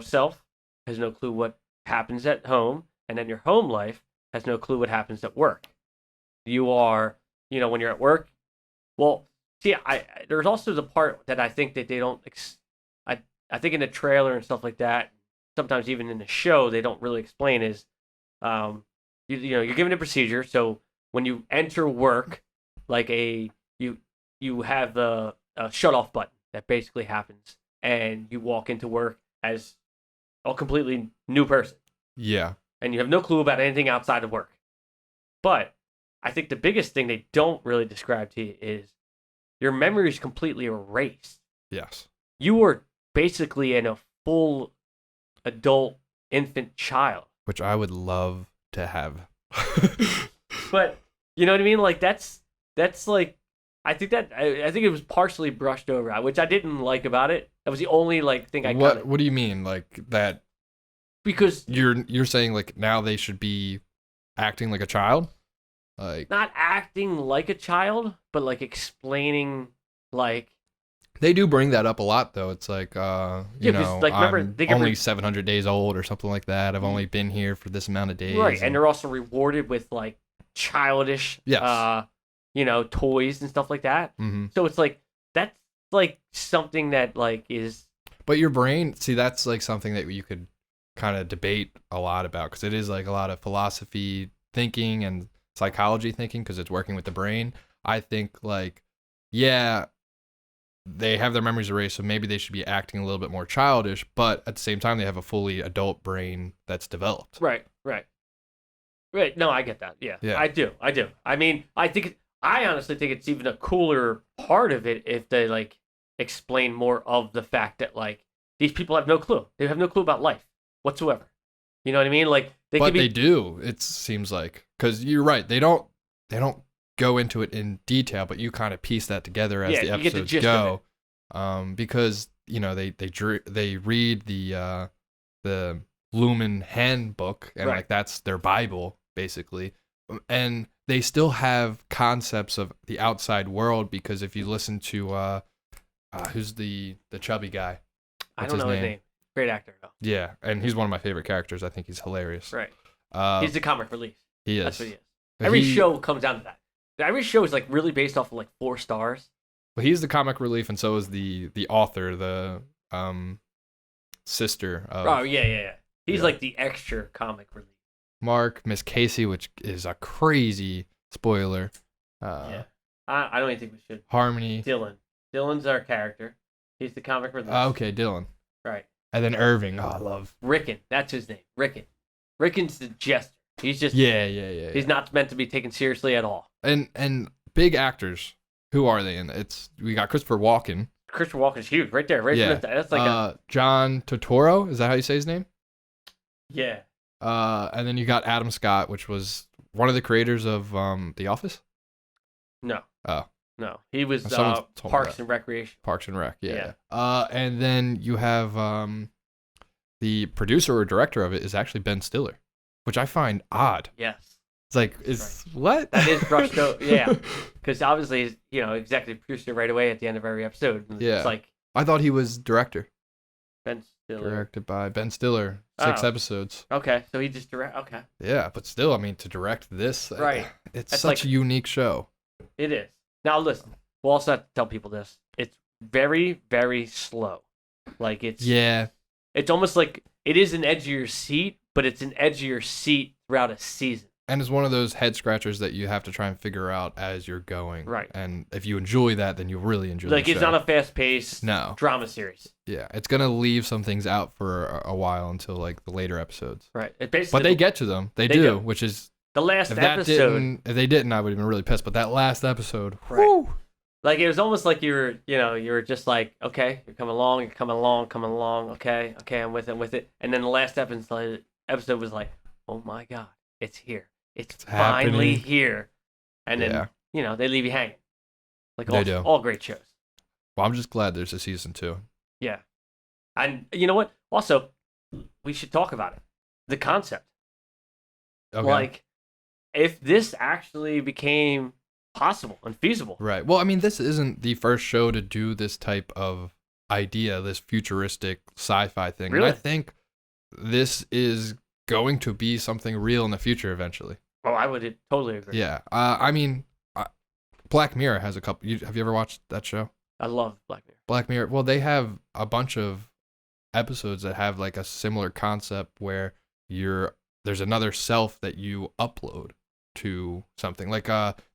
self has no clue what happens at home, and then your home life has no clue what happens at work. You are, when you're at work. Well, see, there's also the part that I think that they don't. I think in the trailer and stuff like that, sometimes even in the show, they don't really explain is, you're given a procedure. So when you enter work, like you have a shut off button that basically happens, and you walk into work as a completely new person. Yeah. And you have no clue about anything outside of work. But I think the biggest thing they don't really describe to you is your memory is completely erased. Yes. You are basically in a full adult infant child. Which I would love to have. But you know what I mean? Like that's like I think it was partially brushed over, which I didn't like about it. That was the only thing I got. What do you mean like that? Because you're saying like now they should be acting like a child? Like not acting like a child, but like explaining like they do bring that up a lot though. It's like remember, I'm only 700 days old or something like that. I've only been here for this amount of days. Right, and they're also rewarded with like childish toys and stuff like that. Mm-hmm. So it's like that's like something that like is. But your brain, see, that's like something that you could kind of debate a lot about because it is like a lot of philosophy thinking and psychology thinking because it's working with the brain. I think like, yeah, they have their memories erased, so maybe they should be acting a little bit more childish, but at the same time, they have a fully adult brain that's developed. Right. No, I get that. Yeah. I do. I mean, I honestly think it's even a cooler part of it if they like explain more of the fact that like these people have no clue. They have no clue about life whatsoever. You know what I mean? Like they do. It seems like because you're right. They don't go into it in detail, but you kind of piece that together as the episodes go. Because they read the Lumen handbook and like that's their Bible basically, and they still have concepts of the outside world because if you listen to who's the chubby guy? I don't know his name. Great actor though. Yeah, and he's one of my favorite characters. I think he's hilarious. Right. He's the comic relief. He is. That's what he is. Every show comes down to that. Every show is like really based off of like 4 stars. Well, he's the comic relief, and so is the author, the sister of Oh yeah. He's Yeah. like the extra comic relief. Mark, Miss Casey, which is a crazy spoiler. Yeah. I don't even think we should. Harmony. Dylan's our character. He's the comic relief. Okay, Dylan. Right. And then Irving. Oh, I love. Rickon. That's his name. Rickon. Rickon's the jester. He's just. Yeah. He's not meant to be taken seriously at all. And big actors. Who are they in? We got Christopher Walken. Christopher Walken's huge, right there. Right. Yeah. That's like John Turturro. Is that how you say his name? Yeah. And then you got Adam Scott, which was one of the creators of The Office. No. Oh. No. He was Someone told me Parks that. and Recreation. Parks and Rec. Yeah. And then you have the producer or director of it is actually Ben Stiller, which I find odd. Yes. It's like, what? That is brushed out. Yeah. Because obviously, executive producer right away at the end of every episode. And Yeah. It's like I thought he was director. Ben Stiller. Directed by Ben Stiller. 6 episodes. Okay. So he just Okay. Yeah, but still, I mean, to direct this, Right. It's That's such like- a unique show. It is. Now listen, we'll also have to tell people this. It's very, very slow. Like it's almost like it is an edge of your seat, but it's an edge of your seat throughout a season. And it's one of those head scratchers that you have to try and figure out as you're going. Right. And if you enjoy that, then you'll really enjoy Like the it's show. not a fast paced drama series. Yeah, it's gonna leave some things out for a while until like the later episodes. Right. It basically But they get to them. They do, which is the last if episode. if they didn't, I would have been really pissed. But that last episode, Right. whew, Like it was almost like you were just like, okay, you're coming along, okay, I'm with it. And then the last episode was like, oh my God, it's here. It's finally happening. here. And then, they leave you hanging. Like They do. all great shows. well, I'm just glad there's a season 2. Yeah. And you know what? Also, we should talk about it. The concept. Okay. Like, if this actually became possible and feasible. Right. Well, I mean, this isn't the first show to do this type of idea, this futuristic sci-fi thing. Really? And I think this is going to be something real in the future eventually. Oh, I would totally agree. Yeah. I mean, Black Mirror has a couple. Have you ever watched that show? I love Black Mirror. Black Mirror. Well, they have a bunch of episodes that have like a similar concept where there's another self that you upload to something. Like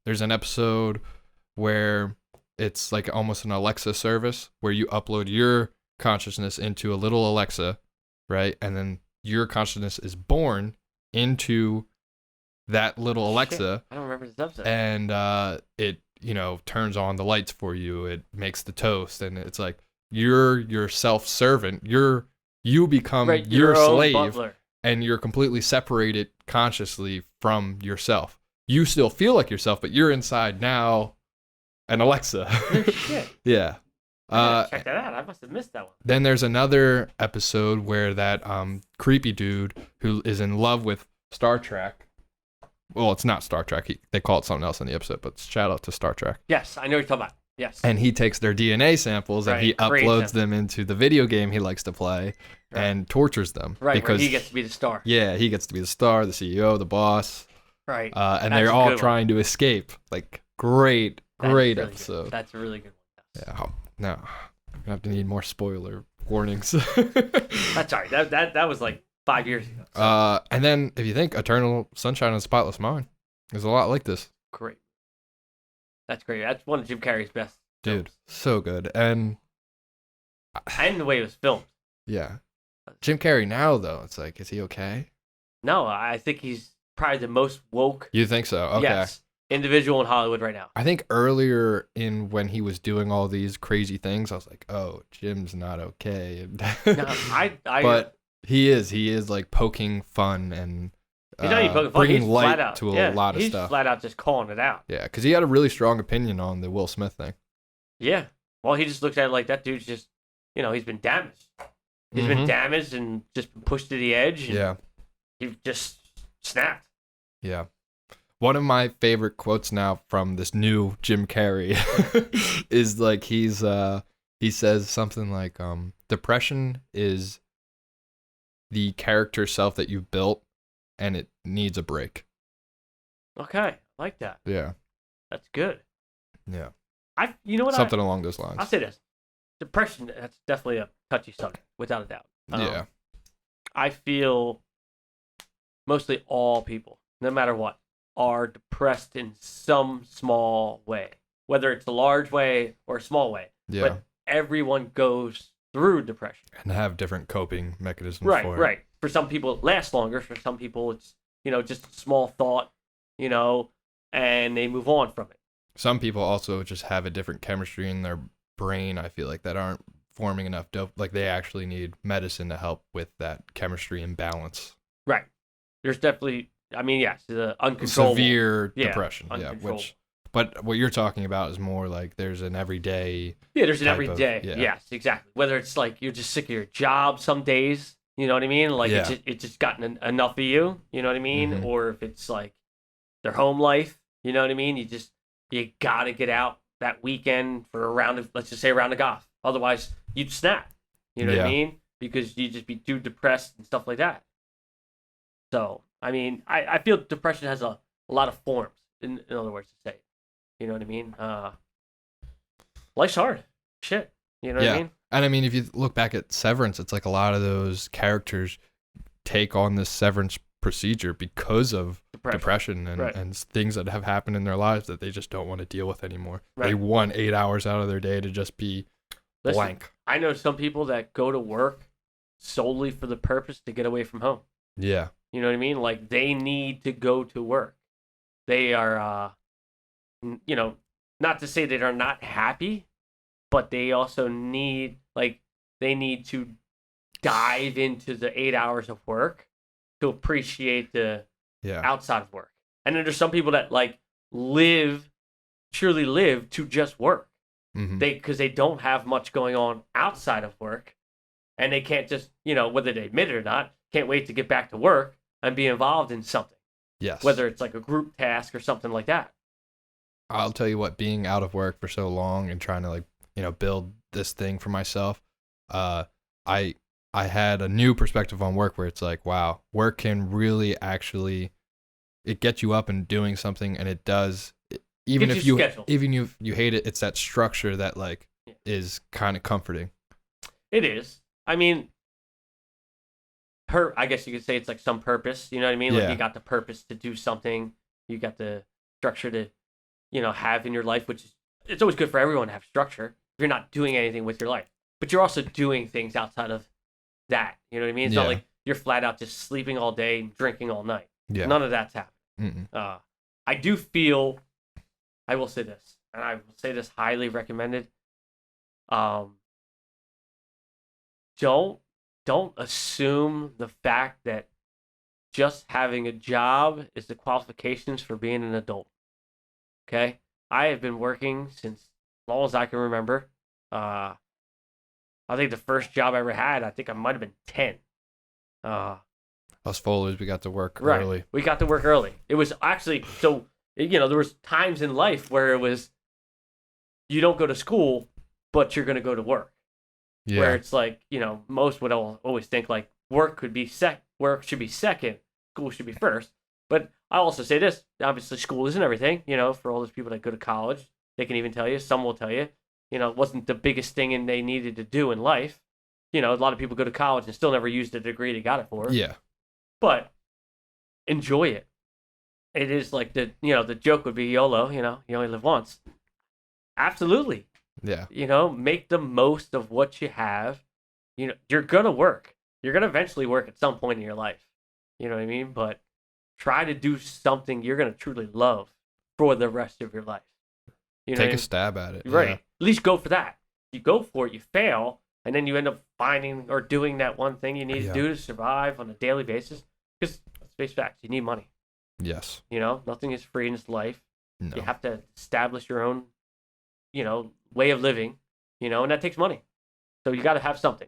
there's an episode where it's like almost an Alexa service where you upload your consciousness into a little Alexa, right? And then your consciousness is born into that little Alexa. Shit, I don't remember this episode. And it turns on the lights for you. It makes the toast, and it's like you're your self-servant. You become your own slave, butler. and you're completely separated consciously from yourself. You still feel like yourself, but you're inside now an Alexa. No shit. Yeah. Check that out. I must have missed that one. Then there's another episode where that creepy dude who is in love with Star Trek. Well, it's not Star Trek. They call it something else in the episode, but shout out to Star Trek. Yes, I know what you're talking about. Yes. And he takes their DNA samples and he creates uploads them into the video game he likes to play and tortures them. Right, because where he gets to be the star. Yeah, he gets to be the star, the CEO, the boss. Right. And they're all trying to escape. Like, great really episode. Good. That's a really good one. Yeah. No, I'm gonna have to need more spoiler warnings. That's all right. That was like 5 years ago. So. And then if you think Eternal Sunshine of the Spotless Mind is a lot like this. Great. That's great. That's one of Jim Carrey's best. Dude, films. so good. And the way it was filmed. yeah. Jim Carrey now though, it's like, is he okay? No, I think he's probably the most woke. You think so? Okay. Yes, individual in Hollywood right now. I think earlier in when he was doing all these crazy things, I was like, oh, Jim's not okay. No, But he is like poking fun and he's not even poking fun. bringing He's light flat out, to a lot of he's stuff. flat out just calling it out. Yeah, because he had a really strong opinion on the Will Smith thing. Yeah. Well, he just looked at it like that dude's just, he's been damaged. He's been damaged and just been pushed to the edge. And Yeah. He just snapped. Yeah. One of my favorite quotes now from this new Jim Carrey is like he says something like depression is the character self that you've built and it needs a break. Okay. I like that. Yeah. That's good. Yeah. You know what? Something along those lines. I'll say this: depression. That's definitely a touchy subject, without a doubt. Yeah. I feel mostly all people, no matter what, are depressed in some small way, whether it's a large way or a small way. Yeah. But everyone goes through depression. And have different coping mechanisms Right, for it. right. For some people, it lasts longer. For some people, it's, just a small thought, and they move on from it. Some people also just have a different chemistry in their brain, I feel like, that aren't forming enough dope. Like, they actually need medicine to help with that chemistry imbalance. Right. There's definitely, yes, the uncontrollable. Severe depression. Uncontrollable. But what you're talking about is more like there's an everyday. Yeah, there's an everyday. Yes, exactly. Whether it's like you're just sick of your job some days, you know what I mean? Like it's just gotten enough of you, you know what I mean? Mm-hmm. Or if it's like their home life, you know what I mean? You gotta get out that weekend for a round of, let's just say a round of golf. Otherwise, you'd snap. You know what I mean? Because you'd just be too depressed and stuff like that. So, I feel depression has a lot of forms, in other words to say. You know what I mean? Life's hard. Shit. You know what I mean? And if you look back at Severance, it's like a lot of those characters take on this severance procedure because of depression and things that have happened in their lives that they just don't want to deal with anymore. Right. They want 8 hours out of their day to just be blank. I know some people that go to work solely for the purpose to get away from home. Yeah. You know what I mean? Like, they need to go to work. They are, not to say they are not happy, but they also need, they need to dive into the 8 hours of work to appreciate the outside of work. And then there's some people that truly live to just work. Mm-hmm. Because they don't have much going on outside of work, and they can't just, whether they admit it or not, can't wait to get back to work and be involved in something. Yes. Whether it's like a group task or something like that. I'll tell you what, being out of work for so long and trying to build this thing for myself, I had a new perspective on work where it's like, wow, work can really actually, it gets you up and doing something, and it does. Even if you hate it, it's that structure that is kind of comforting. It is. I guess you could say it's like some purpose. You know what I mean? Like, you got the purpose to do something. You got the structure to, have in your life, which is, it's always good for everyone to have structure if you're not doing anything with your life. But you're also doing things outside of that. You know what I mean? It's not like you're flat out just sleeping all day and drinking all night. Yeah. None of that's happening. I do feel, I will say this, and I will say this highly recommended. Don't assume the fact that just having a job is the qualifications for being an adult. Okay? I have been working since as long as I can remember. I think the first job I ever had, I might have been 10. Us Folers, we got to work early. We got to work early. It was actually, so, there was times in life where it was, you don't go to school, but you're going to go to work. Yeah. Where it's like, most would always think like work should be second, school should be first. But I also say this, obviously school isn't everything, for all those people that go to college, they can even tell you, some will tell you, it wasn't the biggest thing and they needed to do in life. A lot of people go to college and still never used the degree they got it for. Yeah. But enjoy it. It is like the joke would be YOLO, you only live once. Absolutely. Yeah. Make the most of what you have. You're going to work. You're going to eventually work at some point in your life. You know what I mean? But try to do something you're going to truly love for the rest of your life. Take a stab at it. Right. Yeah. At least go for that. You go for it, you fail, and then you end up finding or doing that one thing you need to do to survive on a daily basis. Because, let's face facts, you need money. Yes. Nothing is free in this life. No. You have to establish your own, way of living, and that takes money. So you got to have something.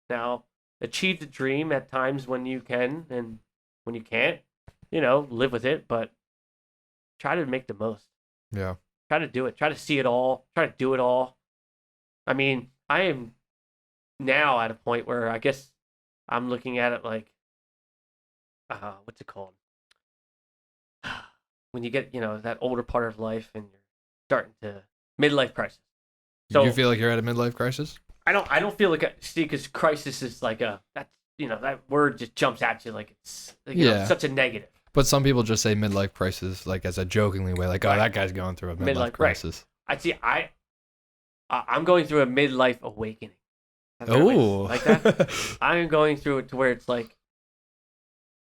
Now, achieve the dream at times when you can, and when you can't, live with it, but try to make the most. Yeah. Try to do it. Try to see it all. Try to do it all. I am now at a point where I guess I'm looking at it like, what's it called? When you get, that older part of life and you're starting to midlife crisis. Do So you feel like you're at a midlife crisis? I don't feel like because crisis is like that word just jumps at you like it's such a negative. But some people just say midlife crisis like as a jokingly way, like, oh, that guy's going through a midlife crisis. Right. I'm going through a midlife awakening. Oh, like that. I'm going through it to where it's like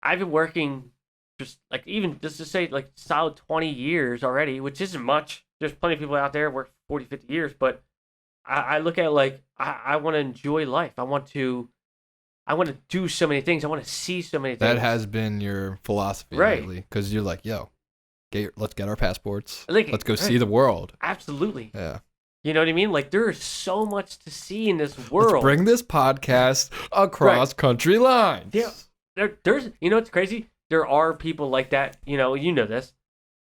I've been working just like even just to say like solid 20 years already, which isn't much. There's plenty of people out there work 40, 50 years, but I look at it like I want to enjoy life. I want to do so many things. I want to see so many things. That has been your philosophy lately, because you're like, yo, let's get our passports. Let's go see the world. Absolutely. Yeah. You know what I mean? Like, there is so much to see in this world. Let's bring this podcast across country lines. Yeah. There's, you know what's crazy? There are people like that, you know this.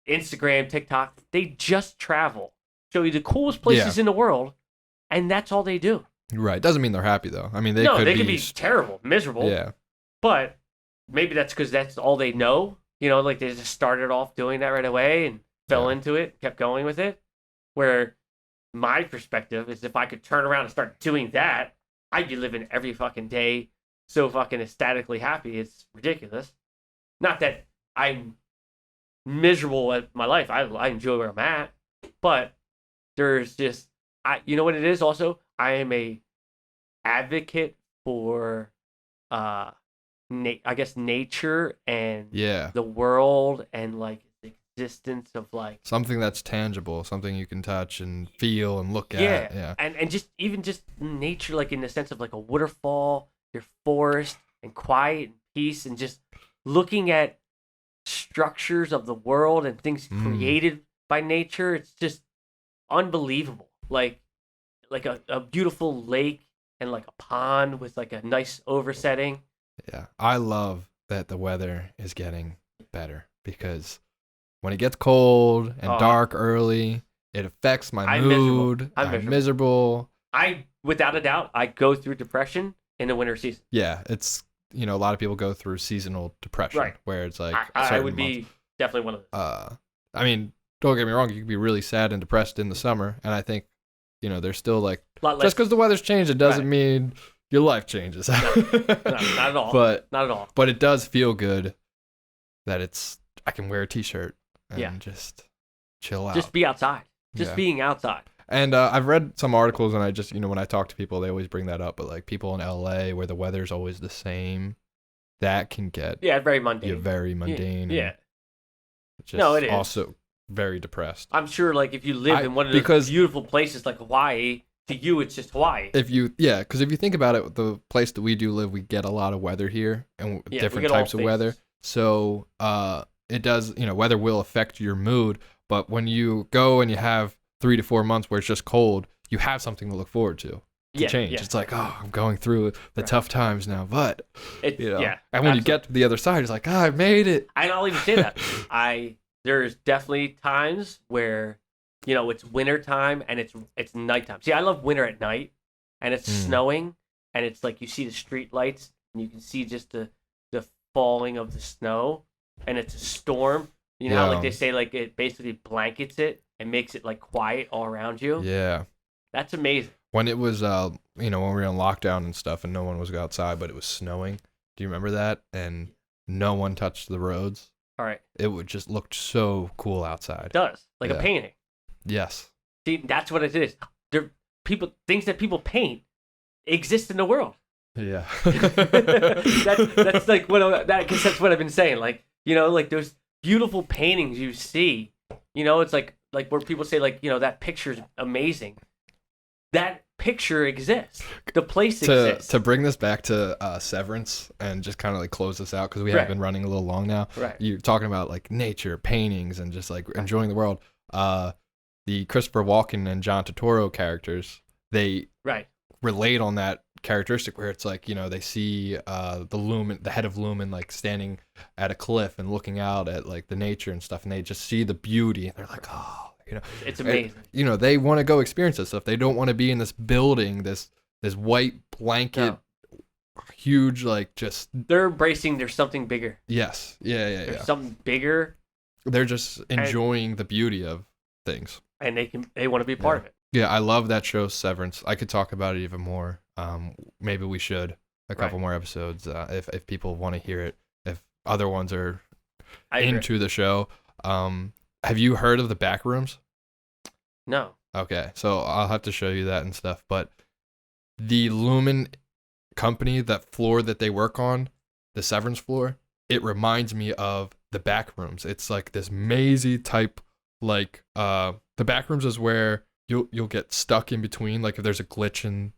Instagram, TikTok, they just travel. Show you the coolest places in the world, and that's all they do. Right. Doesn't mean they're happy, though. I mean, they could be terrible, miserable. Yeah. But maybe that's because that's all they know. You know, like they just started off doing that right away and fell into it, kept going with it. Where my perspective is if I could turn around and start doing that, I'd be living every fucking day so fucking ecstatically happy. It's ridiculous. Not that I'm miserable at my life. I enjoy where I'm at. But there's just, you know what it is also? I am a advocate for, I guess, nature and the world and like the existence of like something that's tangible, something you can touch and feel and look at. Yeah. And just even just nature, like in the sense of like a waterfall, your forest and quiet and peace and just looking at structures of the world and things created by nature. It's just unbelievable. Like a beautiful lake and like a pond with like a nice oversetting. Yeah. I love that the weather is getting better because when it gets cold and dark early, it affects my mood. I'm miserable. Without a doubt, I go through depression in the winter season. Yeah. It's, a lot of people go through seasonal depression where it's like, I would be definitely one of those. I mean, don't get me wrong. You can be really sad and depressed in the summer. And I think, there's still like, just because the weather's changed, it doesn't mean your life changes. No, not at all. Not at all. But it does feel good that I can wear a t-shirt and just chill out. Just be outside. Just being outside. And I've read some articles, and I just, when I talk to people, they always bring that up. But like people in LA, where the weather's always the same, that can get very mundane. Very mundane. Yeah. It is also very depressed. I'm sure, like if you live in one of those beautiful places like Hawaii, to you it's just Hawaii. Because if you think about it, the place that we do live, we get a lot of weather here and different types of weather. So it does, weather will affect your mood. But when you go and you have 3 to 4 months where it's just cold, you have something to look forward to change. Yeah. It's like, I'm going through the tough times now, but and when you get to the other side, it's like, I made it. I'll even say that. There's definitely times where, it's winter time and it's nighttime. See, I love winter at night and it's snowing and it's like you see the street lights and you can see just the falling of the snow and it's a storm. You know how like they say like it basically blankets it and makes it like quiet all around you? Yeah. That's amazing. When it was, when we were on lockdown and stuff and no one was outside, but it was snowing. Do you remember that? And no one touched the roads. All right. It would just look so cool outside. It does. Like a painting. Yes. See, that's what it is. Things that people paint exist in the world. Yeah. that's like because that's what I've been saying. Like, like those beautiful paintings you see, it's like where people say like, that picture's amazing. That picture exists. The place exists. To bring this back to Severance and just kind of like close this out because we have been running a little long now. Right. You're talking about like nature, paintings, and just like enjoying the world. The Christopher Walken and John Turturro characters, they relate on that characteristic where it's like, they see the head of Lumen like standing at a cliff and looking out at like the nature and stuff, and they just see the beauty and they're like, oh, it's amazing. And, they want to go experience this stuff. They don't want to be in this building, this white blanket, huge, like just. They're embracing. There's something bigger. Yes. Yeah. There's something bigger. They're just enjoying the beauty of things. and they want to be a part of it. Yeah, I love that show, Severance. I could talk about it even more. Maybe we should a couple more episodes if people want to hear it. If other ones are into the show. Have you heard of the Backrooms? No. Okay, so I'll have to show you that and stuff. But the Lumen company, that floor that they work on, the Severance floor, it reminds me of the Backrooms. It's like this mazy type, like the Backrooms is where you'll get stuck in between. Like if there's a glitch in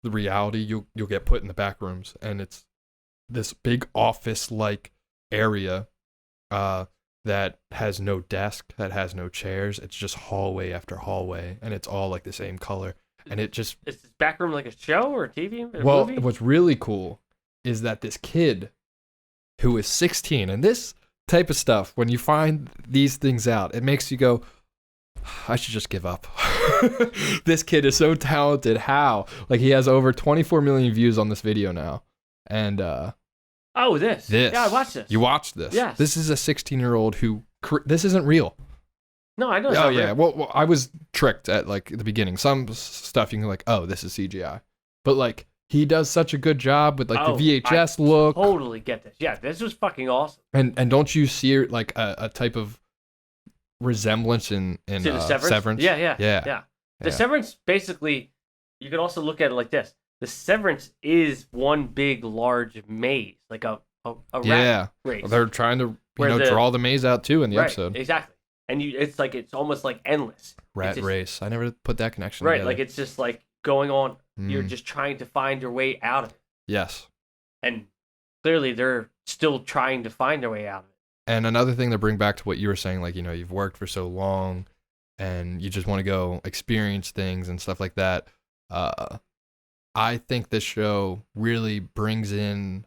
the reality, you'll get put in the Backrooms, and it's this big office like area that has no desk, that has no chairs. It's just hallway after hallway, and it's all like the same color. And it just... Is this Backroom like a show or a TV? Well, movie? What's really cool is that this kid who is 16, and this type of stuff, when you find these things out, it makes you go, I should just give up. This kid is so talented. How? Like, he has over 24 million views on this video now. And, This. Yeah, I watched this. You watched this? Yes. This is a 16-year-old who... This isn't real. No, I know. Oh, yeah. Well, I was tricked at, like, the beginning. Some stuff you can like, oh, this is CGI. But, like, he does such a good job with, like, the VHS look. Totally get this. Yeah, this was fucking awesome. And don't you see, like, a type of resemblance in to the Severance? Severance? Yeah. The Severance, basically, you can also look at it like this. The Severance is one big, large maze, like a rat race. They're trying to draw the maze out too in the episode. Exactly, and it's almost like endless. Rat race. I never put that connection. Right, together. like it's just like going on. You're just trying to find your way out of it. Yes, and clearly they're still trying to find their way out of it. And another thing to bring back to what you were saying, like you've worked for so long, and you just want to go experience things and stuff like that. I think this show really brings in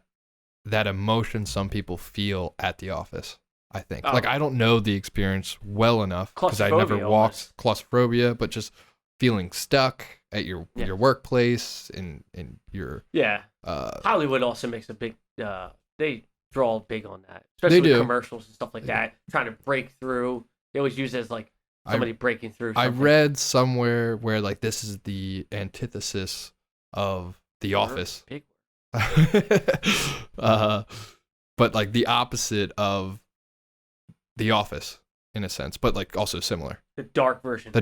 that emotion some people feel at the office. I think. Like, I don't know the experience well enough because I never walked claustrophobia, but just feeling stuck at your workplace in your Hollywood also makes a big they draw big on that, especially with commercials and stuff like that, trying to break through. They always use it as like somebody breaking through something. I read somewhere where like this is the antithesis of The Office. But like the opposite of The Office in a sense, but like also similar. The dark version.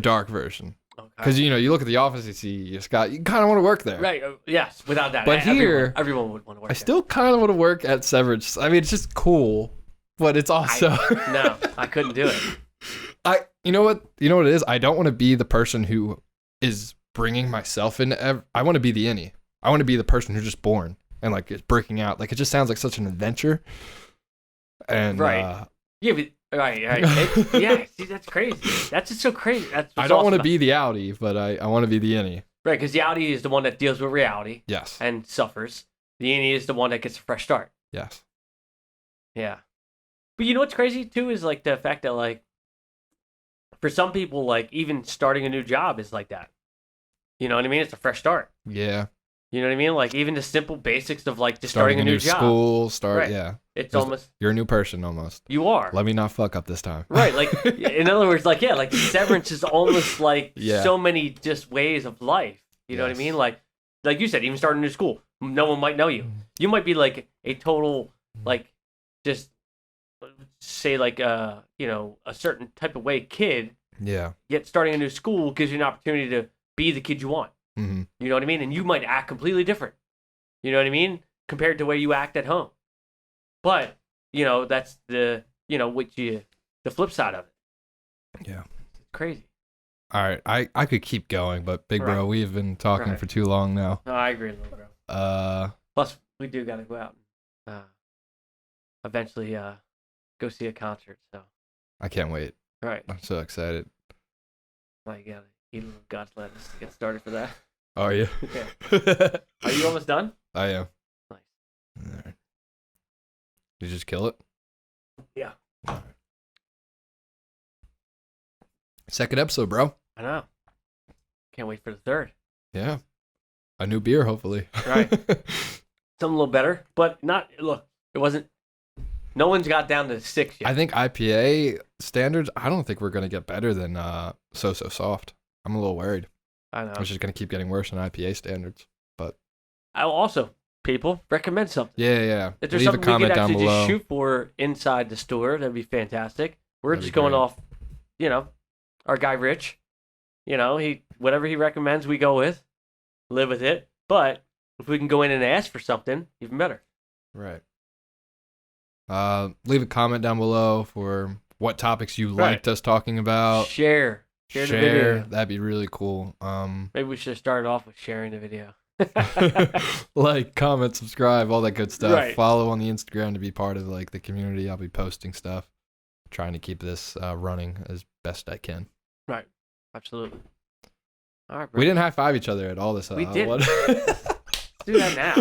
Because you look at The Office, you kind of want to work there. Right. Yes, without that. But here, everyone would want to work. I still kind of want to work at Severance. I mean, it's just cool, but it's also no, I couldn't do it. You know what it is? I don't want to be the person who is bringing myself into. I want to be the innie. I want to be the person who's just born and like is breaking out. Like it just sounds like such an adventure. And right. Right. See, that's crazy. That's just so crazy. I don't want to be the outie, but I want to be the innie. Right, because the outie is the one that deals with reality. Yes. And suffers. The innie is the one that gets a fresh start. Yes. Yeah. But you know what's crazy too is like the fact that like for some people like even starting a new job is like that. You know what I mean? It's a fresh start. Yeah. You know what I mean? Like even the simple basics of like just starting a new job. School, right. Yeah. It's almost you're a new person almost. You are. Let me not fuck up this time. Right. Like in other words, like like Severance is almost like so many just ways of life. You know what I mean? Like you said, even starting a new school, no one might know you. You might be like a total like just say like a certain type of way kid. Yeah. Yet starting a new school gives you an opportunity to be the kid you want. Mm-hmm. You know what I mean? And you might act completely different. You know what I mean? Compared to the way you act at home. But, that's the flip side of it. Yeah. It's crazy. All right. I could keep going, but big bro, we've been talking for too long now. No, I agree, little bro. Plus, we do got to go out and eventually go see a concert. So I can't wait. Right. I'm so excited. I got to eat a little God's lettuce to get started for that. Are you? Okay. Are you almost done? I am. Nice. All right. Did you just kill it? Yeah. All right. Second episode, bro. I know. Can't wait for the third. Yeah. A new beer, hopefully. Right. Something a little better, but not. Look, it wasn't No one's got down to 6 yet. I think IPA standards, I don't think we're going to get better than SOsoSoft. I'm a little worried. I know. It's just going to keep getting worse in IPA standards. But I'll also, people, recommend something. yeah. If there's Leave a something we comment could down actually below. just shoot for inside the store, that'd be fantastic. We're That'd just be going great. off, our guy Ritch. Whatever he recommends, we go with, live with it. But if we can go in and ask for something, even better. Right. Leave a comment down below for what topics you liked us talking about. Share the video. That'd be really cool. Maybe we should start off with sharing the video. Like, comment, subscribe, all that good stuff. Right. Follow on the Instagram to be part of like the community. I'll be posting stuff, trying to keep this running as best I can. Right. Absolutely. All right, bro. We didn't high five each other at all this. We did. Let's do that now.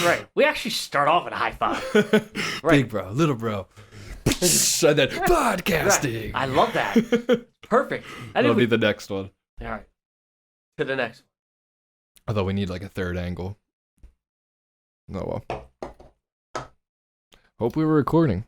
Right. We actually start off with a high five. Right. Big bro, little bro. And then podcasting. Right. I love that. Perfect. That'll be the next one. All right. To the next one. Although we need like a third angle. Oh well. Hope we were recording.